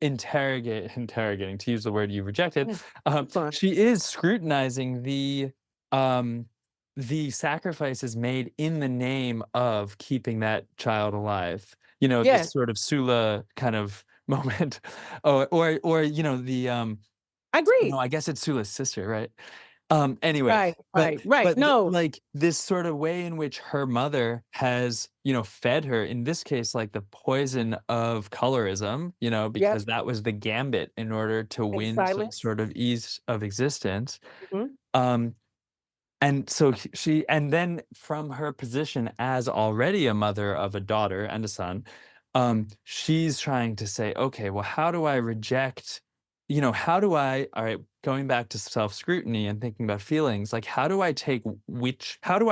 interrogating, to use the word you rejected. Fine. She is scrutinizing um, the sacrifices made in the name of keeping that child alive. Yes, This sort of Sula kind of moment, or I agree. no, I guess it's Sula's sister, right? Anyway, Right, but right, right. No, like this sort of way in which her mother has, fed her, in this case, like the poison of colorism, yep, because that was the gambit in order to and win some silence. sort of ease of existence. Mhm. Um, and so and then from her position as already a mother of a daughter and a son, she's trying to say, okay, well, how do I reject, all right, going back to self scrutiny and thinking about feelings, like, how do I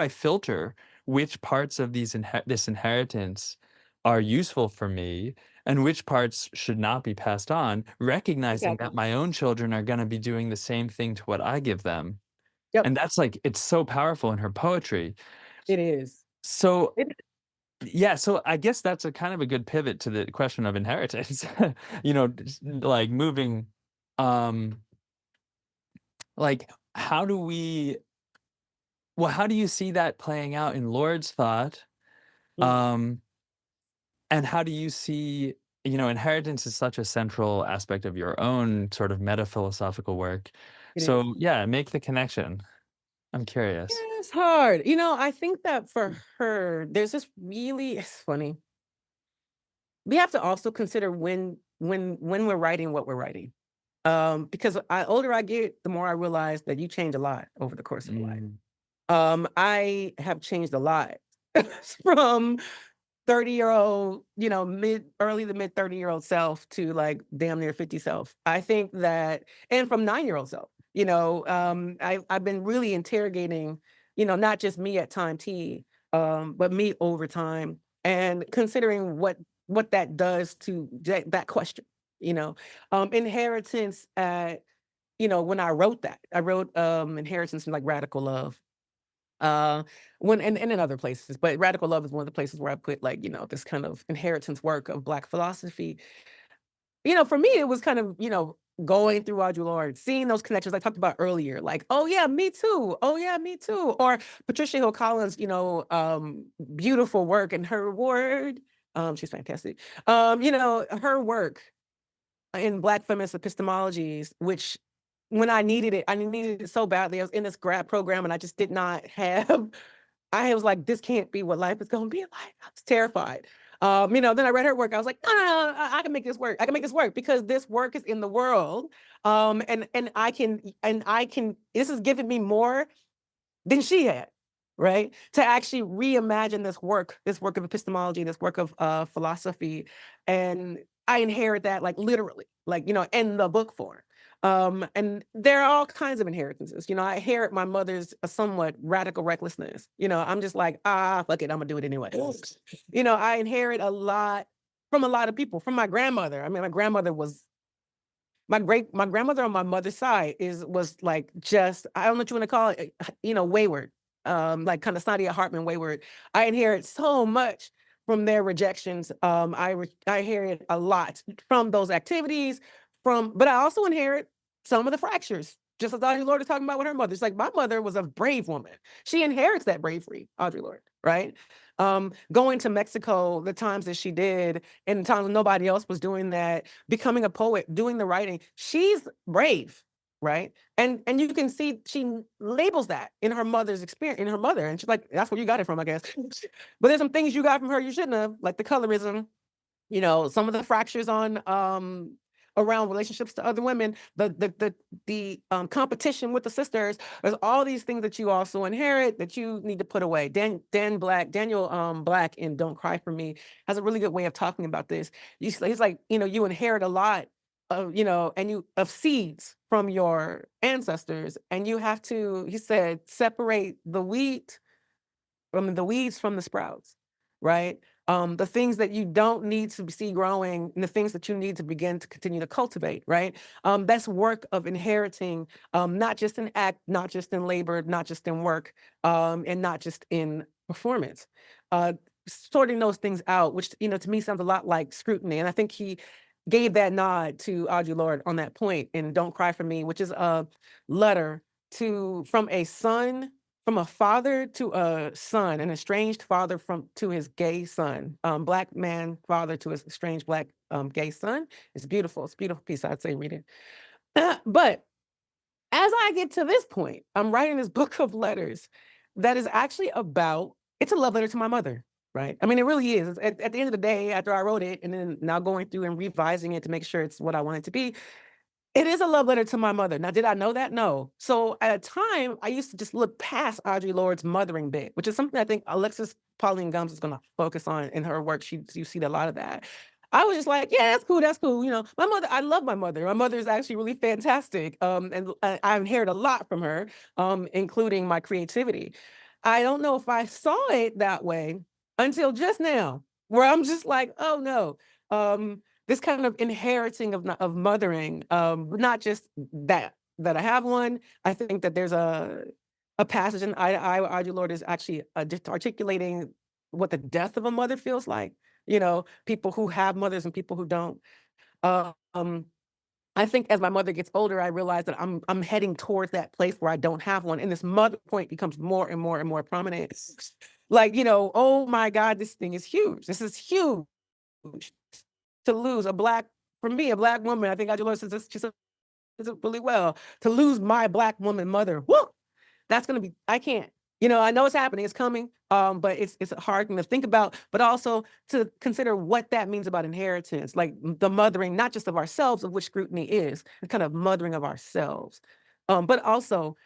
filter which parts of this inheritance are useful for me and which parts should not be passed on, recognizing Exactly. that my own children are going to be doing the same thing to what I give them. Yep, And that's like it's so powerful in her poetry. it is. So, It yeah, so I guess that's a kind of a good pivot to the question of inheritance. Like moving, um like how do we how do you see that playing out in Lord's thought? mm, Um and how do you see, inheritance is such a central aspect of your own sort of meta philosophical work. it is. So, yeah, make the connection. I'm curious. Yeah, it's hard. I think that for her, there's this really it's funny. We have to also consider when we're writing what we're writing. Because older I get, the more I realize that you change a lot over the course of life. Mm, I have changed a lot from 30-year-old, early to mid 30-year-old self to like damn near 50 self. I think that, and from 9-year-old self, I've been really interrogating, not just me at time T, but me over time and considering what that does to that question, you know, inheritance at, when I wrote that, I wrote inheritance in like radical love uh, when and in other places, but Radical Love is one of the places where I put like, this kind of inheritance work of Black philosophy. For me, it was kind of, going through Audre Lorde, seeing those connections I talked about earlier, like, oh yeah, me too. Oh yeah, me too. Or Patricia Hill Collins, beautiful work and her word. She's fantastic. Her work in Black feminist epistemologies, which when I needed it so badly. I was in this grad program and I just did not have I was like, "This can't be what life is gonna be like." I was terrified. Then I read her work. I was like, "No, no, no, I can make this work. I can make this work because this work is in the world, and I can. This has given me more than she had, right? To actually reimagine this work of epistemology, this work of philosophy, and I inherit that like literally, like in the book form. And there are all kinds of inheritances. I inherit my mother's somewhat radical recklessness. I'm just like, fuck it, I'm gonna do it anyway. I inherit a lot from a lot of people, from my grandmother. I mean, my grandmother was my grandmother on my mother's side was like just I don't know what you want to call it, wayward, like kind of Saadia Hartman wayward. I inherit so much from their rejections. I inherit a lot from those activities, but I also inherit some of the fractures. Just as Audre Lorde is talking about with her mother. It's like my mother was a brave woman. She inherits that bravery, Audre Lorde, right? Going to Mexico the times that she did, and the times when nobody else was doing that, becoming a poet, doing the writing. She's brave, right? And you can see she labels that in her mother's experience, in her mother, and she's like, that's where you got it from, I guess. But there's some things you got from her you shouldn't have, like the colorism, some of the fractures on around relationships to other women, the competition with the sisters. There's all these things that you also inherit that you need to put away. Daniel Black in Don't Cry for Me has a really good way of talking about this. He's like, you inherit a lot of, of seeds from your ancestors, and you have to, he said, separate the weeds from the sprouts, right? The things that you don't need to see growing and the things that you need to begin to continue to cultivate, right? That's work of inheriting, not just in act, not just in labor, not just in work, and not just in performance. Sorting those things out, which, to me sounds a lot like scrutiny. And I think he gave that nod to Audre Lorde on that point in Don't Cry for Me, which is a letter from a father to a son, an estranged father to his gay son, Black man father to his estranged Black gay son. It's beautiful. It's a beautiful piece. I'd say read it. But as I get to this point, I'm writing this book of letters that is actually it's a love letter to my mother, right? I mean, it really is. At the end of the day, after I wrote it and then now going through and revising it to make sure it's what I want it to be, it is a love letter to my mother. Now, did I know that? No. So at a time, I used to just look past Audre Lorde's mothering bit, which is something I think Alexis Pauline Gumbs is going to focus on in her work. You see a lot of that. I was just like, yeah, that's cool. That's cool. My mother, I love my mother. My mother is actually really fantastic. And I inherited a lot from her, including my creativity. I don't know if I saw it that way until just now, where I'm just like, oh no. This kind of inheriting of mothering, not just that I have one. I think that there's a passage in Audre Lorde is actually just articulating what the death of a mother feels like. People who have mothers and people who don't. Um, I think as my mother gets older, I realize that I'm heading towards that place where I don't have one, and this mother point becomes more and more and more prominent. Like, oh my God, this thing is huge. This is huge. To lose for me, a Black woman, I think Audre Lorde says this, she says it really well. To lose my Black woman mother, whoo, that's gonna be, I can't. I know it's happening, it's coming, but it's a hard thing to think about, but also to consider what that means about inheritance, like the mothering, not just of ourselves, of which scrutiny is, the kind of mothering of ourselves, but also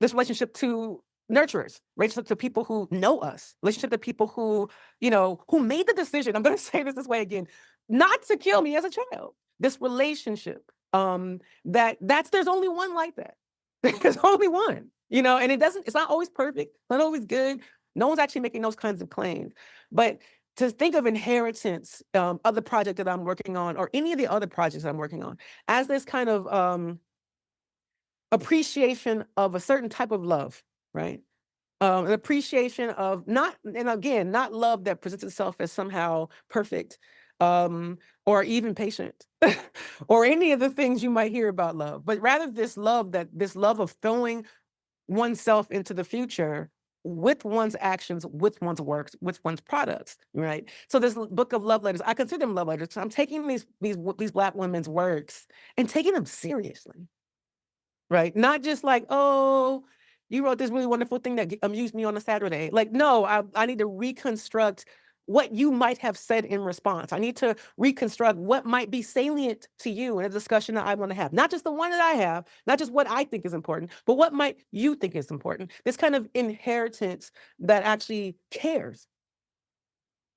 this relationship to nurturers, relationship to people who know us, relationship to people who, who made the decision, I'm going to say this way again, not to kill me as a child. This relationship, there's only one like that. There's only one, and it's not always perfect, not always good. No one's actually making those kinds of claims. But to think of inheritance of the project that I'm working on, or any of the other projects I'm working on, as this kind of appreciation of a certain type of love, right? An appreciation of not love that presents itself as somehow perfect, or even patient, or any of the things you might hear about love, but rather this love of throwing oneself into the future with one's actions, with one's works, with one's products, right? So this book of love letters, I consider them love letters. So I'm taking these Black women's works and taking them seriously, right? Not just like, oh, you wrote this really wonderful thing that amused me on a Saturday. Like, no, I need to reconstruct what you might have said in response. I need to reconstruct what might be salient to you in a discussion that I want to have. Not just the one that I have, not just what I think is important, but what might you think is important. This kind of inheritance that actually cares,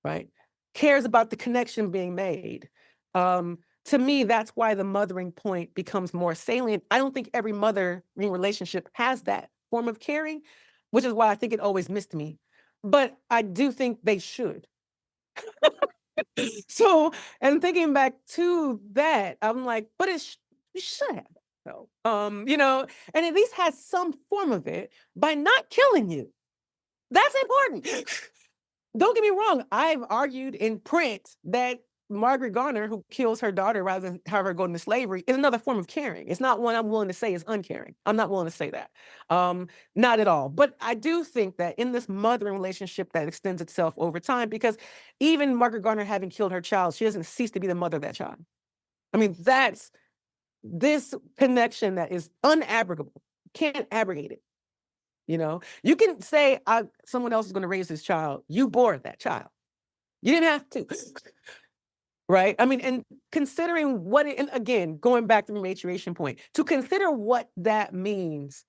right? Cares about the connection being made. To me, that's why the mothering point becomes more salient. I don't think every mothering relationship has that form of caring, which is why I think it always missed me. But I do think they should. So, and thinking back to that, I'm like, but we should have that, though. And at least has some form of it by not killing you. That's important. Don't get me wrong. I've argued in print that Margaret Garner, who kills her daughter rather than have her go into slavery, is another form of caring. It's not one I'm willing to say is uncaring. I'm not willing to say that. Um, Not at all. But I do think that in this mothering relationship that extends itself over time, because even Margaret Garner having killed her child, she doesn't cease to be the mother of that child. I mean, that's this connection that is unabrogable. Can't abrogate it. You can say someone else is going to raise this child. You bore that child. You didn't have to. Right? I mean, and considering and again, going back to the maturation point, to consider what that means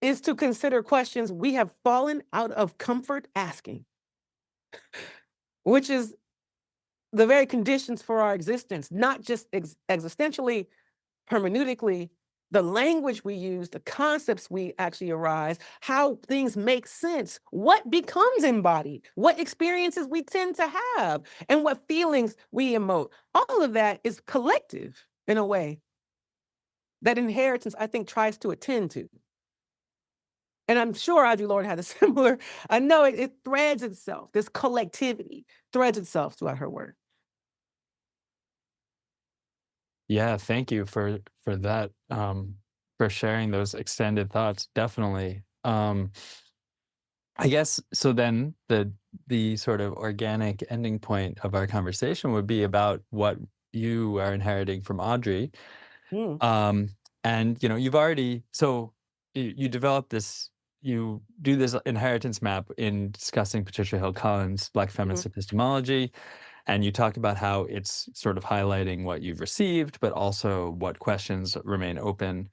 is to consider questions we have fallen out of comfort asking, which is the very conditions for our existence, not just existentially, hermeneutically, the language we use, the concepts we actually arise, how things make sense, what becomes embodied, what experiences we tend to have, and what feelings we emote. All of that is collective in a way that inheritance, I think, tries to attend to. And I'm sure Audre Lorde had a similar, I know it threads itself, this collectivity threads itself throughout her work. Yeah, thank you for that, for sharing those extended thoughts, definitely. I guess so then the sort of organic ending point of our conversation would be about what you are inheriting from Audrey. Mm, Um, and you've already you develop this you do this inheritance map in discussing Patricia Hill Collins' Black mhm, feminist epistemology, and you talk about how it's sort of highlighting what you've received, but also what questions remain open.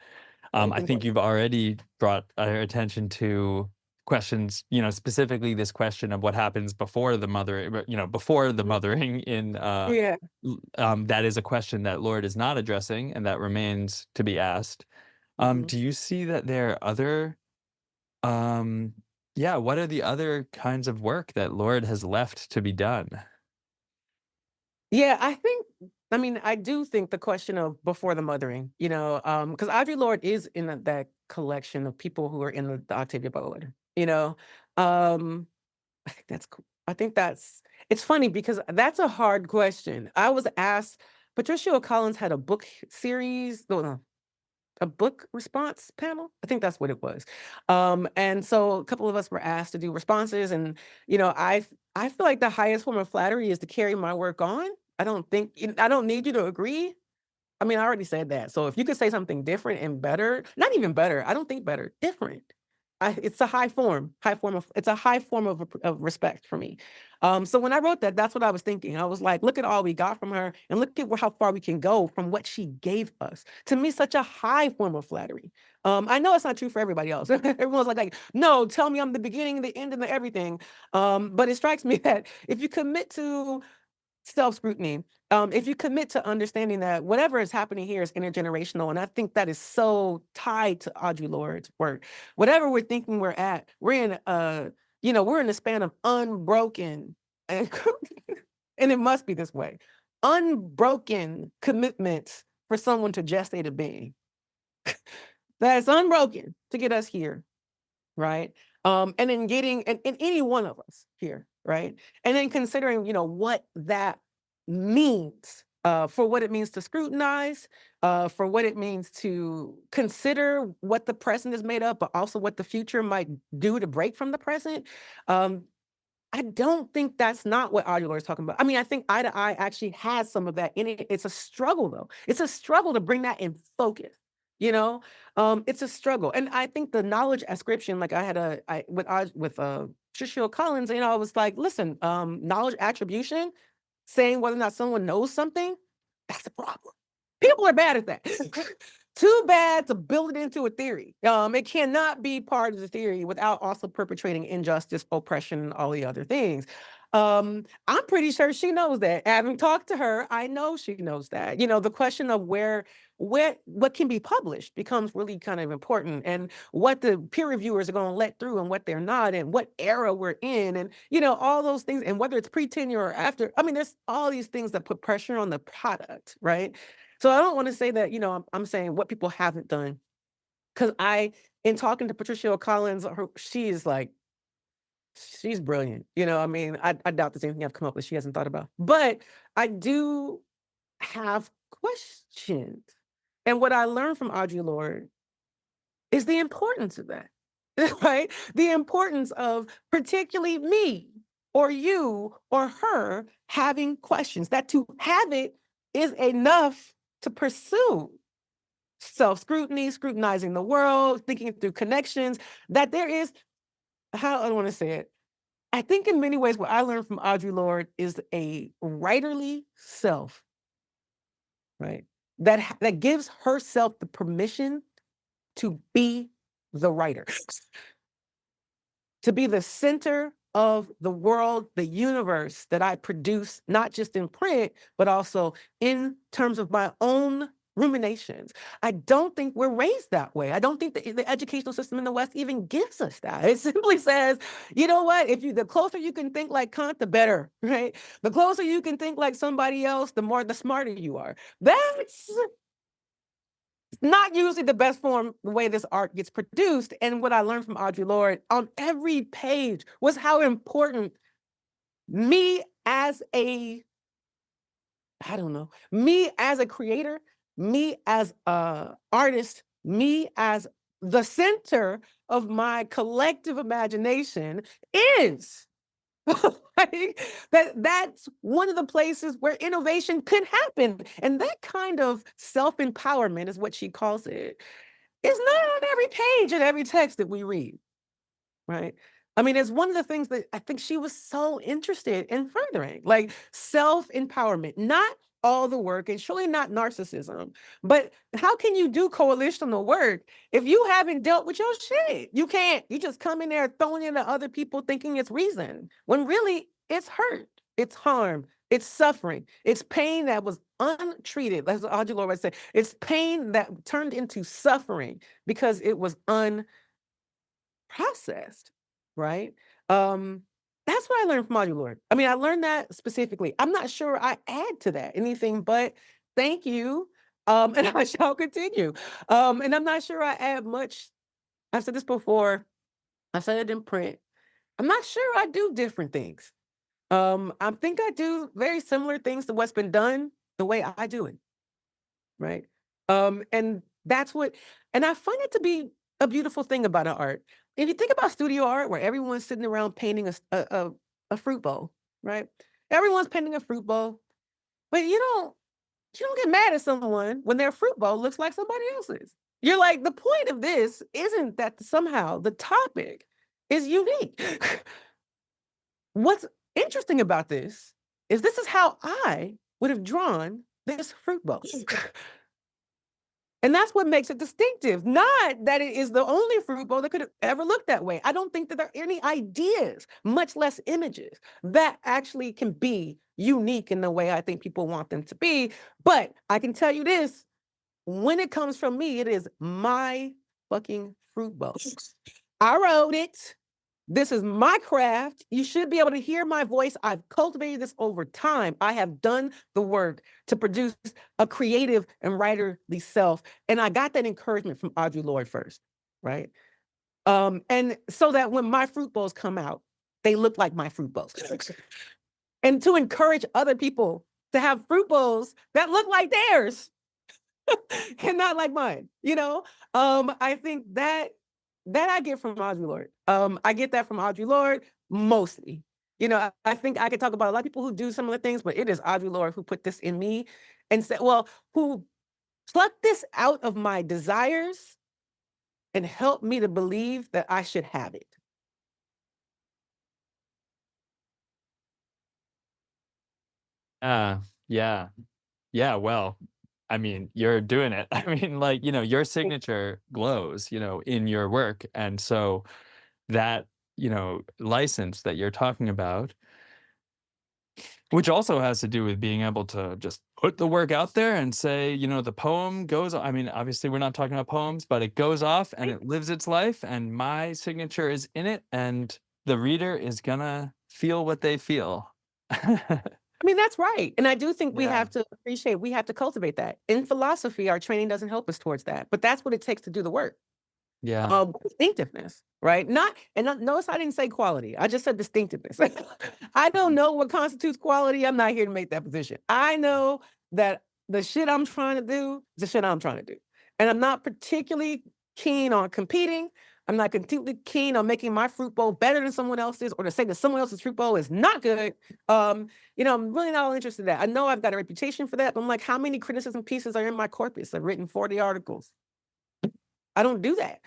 I open think question. you've already brought our attention to questions, specifically this question of what happens before the mother, before the Mhm. mothering in Yeah. that is a question that Lord is not addressing and that remains to be asked. Mhm. Do you see that there are other um yeah, what are the other kinds of work that Lord has left to be done? Yeah, I mean, I do think the question of before the mothering, because Audre Lorde is in that collection of people who are in the Octavia Butler, you know. Um, I think that's cool. I think it's funny because that's a hard question. I was asked, Patricia Hill Collins had a book series, no, a book response panel. I think that's what it was. And so a couple of us were asked to do responses, and I feel like the highest form of flattery is to carry my work on. I don't need you to agree. I mean, I already said that. So if you could say something different and better, not even better, I don't think better, different. It's a it's a high form of respect for me. So when I wrote that, that's what I was thinking. I was like, look at all we got from her, and look at how far we can go from what she gave us. To me, such a high form of flattery. I know it's not true for everybody else. Everyone's like, no, tell me I'm the beginning, the end, and the everything. But it strikes me that if you commit to self-scrutiny. If you commit to understanding that whatever is happening here is intergenerational, and I think that is so tied to Audre Lorde's work. Whatever we're thinking we're in the span of unbroken, and and it must be this way, unbroken commitments for someone to gestate a being. That's unbroken to get us here, right? And then and any one of us here, right? And then considering, what that means, for what it means to scrutinize, for what it means to consider what the present is made up, but also what the future might do to break from the present. Um, I don't think that's not what Audre Lorde is talking about. I mean, I think Eye to Eye actually has some of that in it. It's a struggle, though. It's a struggle to bring that in focus. You know, it's a struggle, and I think the knowledge ascription, like I had with Patricia Hill Collins, I was like, listen, knowledge attribution, saying whether or not someone knows something, that's a problem. People are bad at that. Too bad to build it into a theory. It cannot be part of the theory without also perpetrating injustice, oppression, and all the other things. I'm pretty sure she knows that. Having talked to her, I know she knows that. The question of what can be published becomes really kind of important, and what the peer reviewers are going to let through and what they're not, and what era we're in, and all those things, and whether it's pre-tenure or after. I mean, there's all these things that put pressure on the product, right? So I don't want to say that, I'm saying what people haven't done. Because in talking to Patricia Hill Collins, she is like She's brilliant. I mean, I doubt there's anything I've come up with she hasn't thought about. But I do have questions. And what I learned from Audre Lorde is the importance of that, right? The importance of particularly me or you or her having questions, that to have it is enough to pursue self scrutiny, scrutinizing the world, thinking through connections, that there is, how I want to say it. I think in many ways, what I learned from Audre Lorde is a writerly self, right? That gives herself the permission to be the writer, to be the center of the world, the universe that I produce, not just in print, but also in terms of my own ruminations. I don't think we're raised that way. I don't think the educational system in the West even gives us that. It simply says, you know what, the closer you can think like Kant, the better, right? The closer you can think like somebody else, the smarter you are. That's not usually the best form, the way this art gets produced. And what I learned from Audre Lorde on every page was how important me as a, I don't know, me as a creator, me as a artist, me as the center of my collective imagination is. Like, that's one of the places where innovation can happen. And that kind of self-empowerment is what she calls it. It's not on every page and every text that we read, right? I mean, it's one of the things that I think she was so interested in furthering, like self-empowerment, not all the work and surely not narcissism. But how can you do coalitional work if you haven't dealt with your shit? You can't. You just come in there throwing into other people thinking it's reason, when really it's hurt, it's harm, it's suffering, it's pain that was untreated. That's what Audre Lorde would say. It's pain that turned into suffering because it was unprocessed, right? That's what I learned from Audre Lorde. I mean, I learned that specifically. I'm not sure I add to that anything, but thank you. And I shall continue. And I'm not sure I add much. I've said this before. I said it in print. I'm not sure I do different things. I think I do very similar things to what's been done the way I do it, right? And that's what, and I find it to be a beautiful thing about an art. If you think about studio art, where everyone's sitting around painting a fruit bowl, right? Everyone's painting a fruit bowl, but you don't get mad at someone when their fruit bowl looks like somebody else's. You're like, the point of this isn't that somehow the topic is unique. What's interesting about this is how I would have drawn this fruit bowl. And that's what makes it distinctive, not that it is the only fruit bowl that could have ever looked that way. I don't think that there are any ideas, much less images, that actually can be unique in the way I think people want them to be. But I can tell you this, when it comes from me, it is my fucking fruit bowl. I wrote it. This is my craft. You should be able to hear my voice. I've cultivated this over time. I have done the work to produce a creative and writerly self. And I got that encouragement from Audre Lorde first, right? And so that when my fruit bowls come out, they look like my fruit bowls. And to encourage other people to have fruit bowls that look like theirs and not like mine, I think that I get from Audre Lorde. I get that from Audre Lorde mostly. I think I could talk about a lot of people who do similar things, but it is Audre Lorde who put this in me and said, well, who plucked this out of my desires and helped me to believe that I should have it. Yeah. Yeah, well, I mean, you're doing it. I mean, like, your signature glows, in your work. And so that, license that you're talking about, which also has to do with being able to just put the work out there and say, the poem goes, I mean, obviously we're not talking about poems, but it goes off and it lives its life and my signature is in it and the reader is gonna feel what they feel. I mean, that's right. And I do think we Yeah. have to appreciate, we have to cultivate that. In philosophy, our training doesn't help us towards that, but that's what it takes to do the work. Yeah. Distinctiveness, right? Notice I didn't say quality. I just said distinctiveness. I don't know what constitutes quality. I'm not here to make that position. I know that the shit I'm trying to do is the shit I'm trying to do. And I'm not particularly keen on competing. I'm not particularly keen on making my fruit bowl better than someone else's or to say that someone else's fruit bowl is not good. I'm really not all interested in that. I know I've got a reputation for that, but I'm like, how many criticism pieces are in my corpus? I've written 40 articles. I don't do that.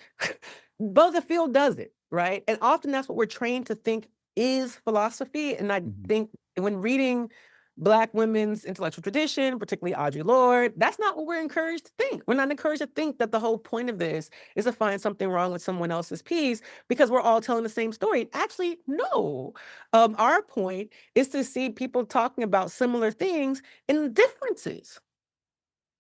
But the field does it, right? And often that's what we're trained to think is philosophy. And I Mhm. think when reading Black women's intellectual tradition, particularly Audre Lorde, that's not what we're encouraged to think. We're not encouraged to think that the whole point of this is to find something wrong with someone else's piece because we're all telling the same story. Actually, no. Our point is to see people talking about similar things in differences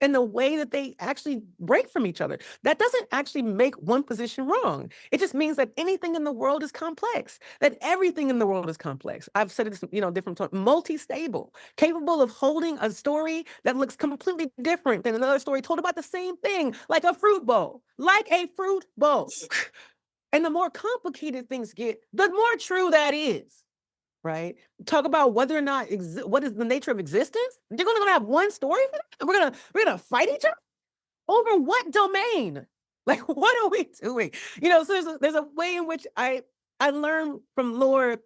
and the way that they actually break from each other. That doesn't actually make one position wrong. It just means that anything in the world is complex, that everything in the world is complex. I've said this, different times, multi-stable, capable of holding a story that looks completely different than another story told about the same thing, like a fruit bowl, like a fruit bowl. And the more complicated things get, the more true that is. Right? Talk about whether or not what is the nature of existence. You're gonna have one story for that? And we're gonna fight each other over what domain? Like, what are we doing? So there's a way in which I learned from Lord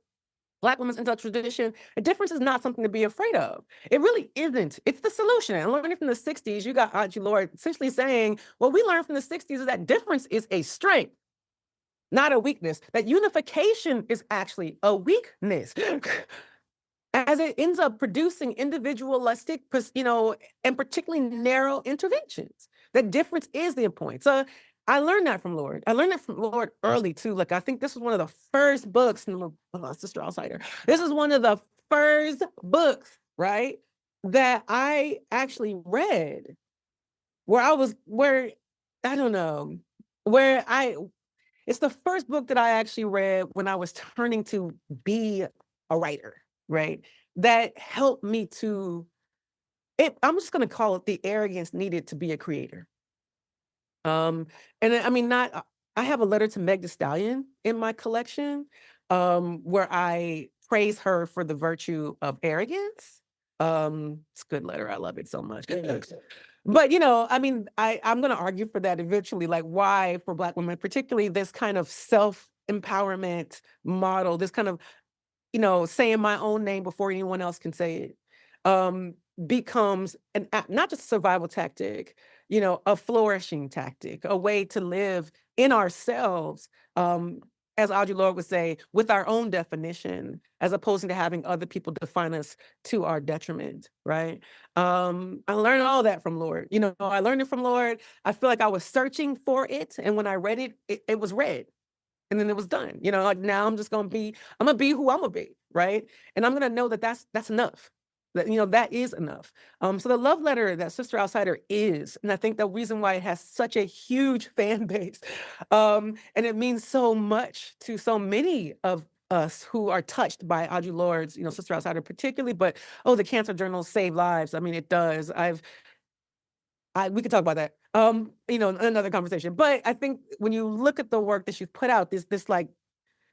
Black women's intellectual tradition. A difference is not something to be afraid of. It really isn't. It's the solution. And learning from the 60s, you got Audre Lorde essentially saying, what we learned from the 60s is that difference is a strength, not a weakness. That unification is actually a weakness. As it ends up producing individualistic, and particularly narrow interventions. The difference is the point. So I learned that from Lord. I learned that from Lord early too. Like I think this was one of the first books, Sister Outsider. This is one of the first books, right, that I actually read where I don't know, where I it's the first book that I actually read when I was turning to be a writer, right? That helped me to I'm just gonna call it the arrogance needed to be a creator. And I mean, not I have a letter to Meg Thee Stallion in my collection, where I praise her for the virtue of arrogance. It's a good letter. I love it so much. But I mean, I'm gonna argue for that eventually, like why for Black women, particularly this kind of self-empowerment model, this kind of, saying my own name before anyone else can say it, um, becomes not just a survival tactic, a flourishing tactic, a way to live in ourselves, as Audre Lorde would say, with our own definition, as opposed to having other people define us to our detriment, right? I learned all that from Lord. I learned it from Lord. I feel like I was searching for it, and when I read it, it was read. And then it was done. Like now I'm gonna be who I'm gonna be, right? And I'm gonna know that that's enough. That is enough. So the love letter that Sister Outsider is, and I think the reason why it has such a huge fan base, and it means so much to so many of us who are touched by Audre Lorde's, Sister Outsider particularly, but the cancer journals save lives. I mean, it does. We could talk about that. Another conversation. But I think when you look at the work that she's put out,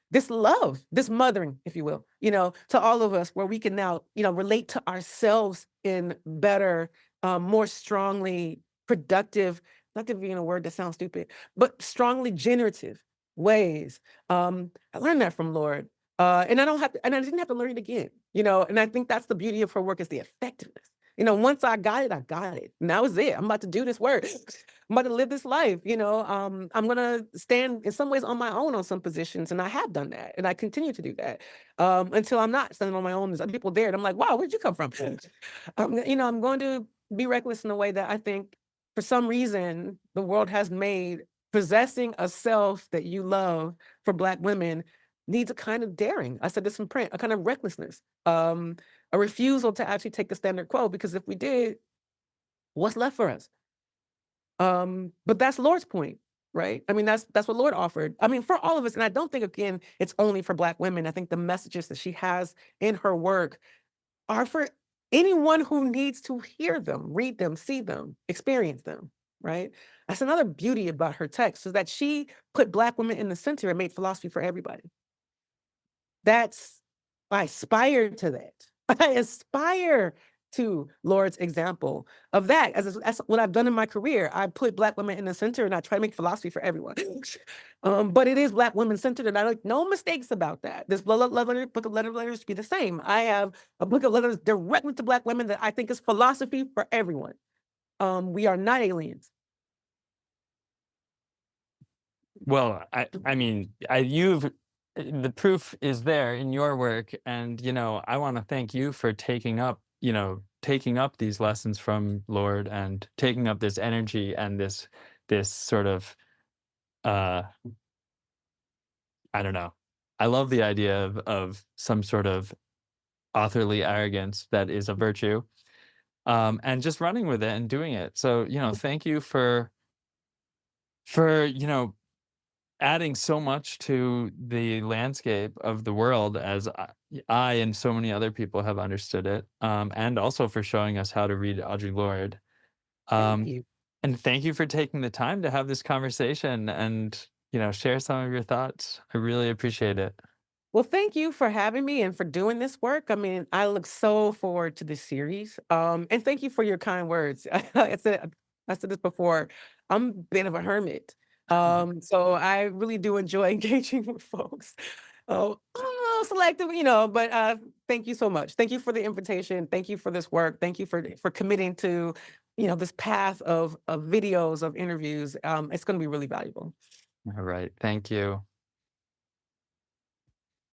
this love, this mothering, if you will, to all of us, where we can now, relate to ourselves in better, more strongly productive, productive being a word that sounds stupid, but strongly generative ways. I learned that from Lord. And I didn't have to learn it again, and I think that's the beauty of her work is the effectiveness. Once I got it, I got it. And that was it. I'm about to do this work. I'm about to live this life. I'm gonna stand in some ways on my own on some positions, and I have done that, and I continue to do that until I'm not standing on my own. There's other people there, and I'm like, wow, where'd you come from? I'm going to be reckless in a way that I think, for some reason, the world has made possessing a self that you love for Black women needs a kind of daring. I said this in print, a kind of recklessness. A refusal to actually take the standard quo, because if we did, what's left for us? But that's Lord's point, right? I mean, that's what Lord offered. I mean, for all of us, and I don't think again it's only for Black women. I think the messages that she has in her work are for anyone who needs to hear them, read them, see them, experience them. right? That's another beauty about her text is that she put Black women in the center and made philosophy for everybody. That's I aspire to that. I aspire to Lord's example of that. As what I've done in my career. I put Black women in the center and I try to make philosophy for everyone. But it is Black women centered, and I like no mistakes about that. This book of letters be the same. I have a book of letters directly to Black women that I think is philosophy for everyone. We are not aliens. Well, I mean, the proof is there in your work, and I want to thank you for taking up these lessons from Lord and taking up this energy and this sort of uh I don't know. I love the idea of some sort of authorly arrogance that is a virtue, and just running with it and doing it. So, thank you for adding so much to the landscape of the world as I and so many other people have understood it, and also for showing us how to read Audre Lorde. Thank Um, you. and thank you for taking the time to have this conversation and share some of your thoughts. I really appreciate it. Well, thank you for having me and for doing this work. I mean, I look so forward to this series. And thank you for your kind words. I said this before. I'm a bit of a hermit. So I really do enjoy engaging with folks. Oh, I'm a little selective, but thank you so much. Thank you for the invitation. Thank you for this work. Thank you for committing to, this path of videos, of interviews. It's going to be really valuable. All right. Thank you.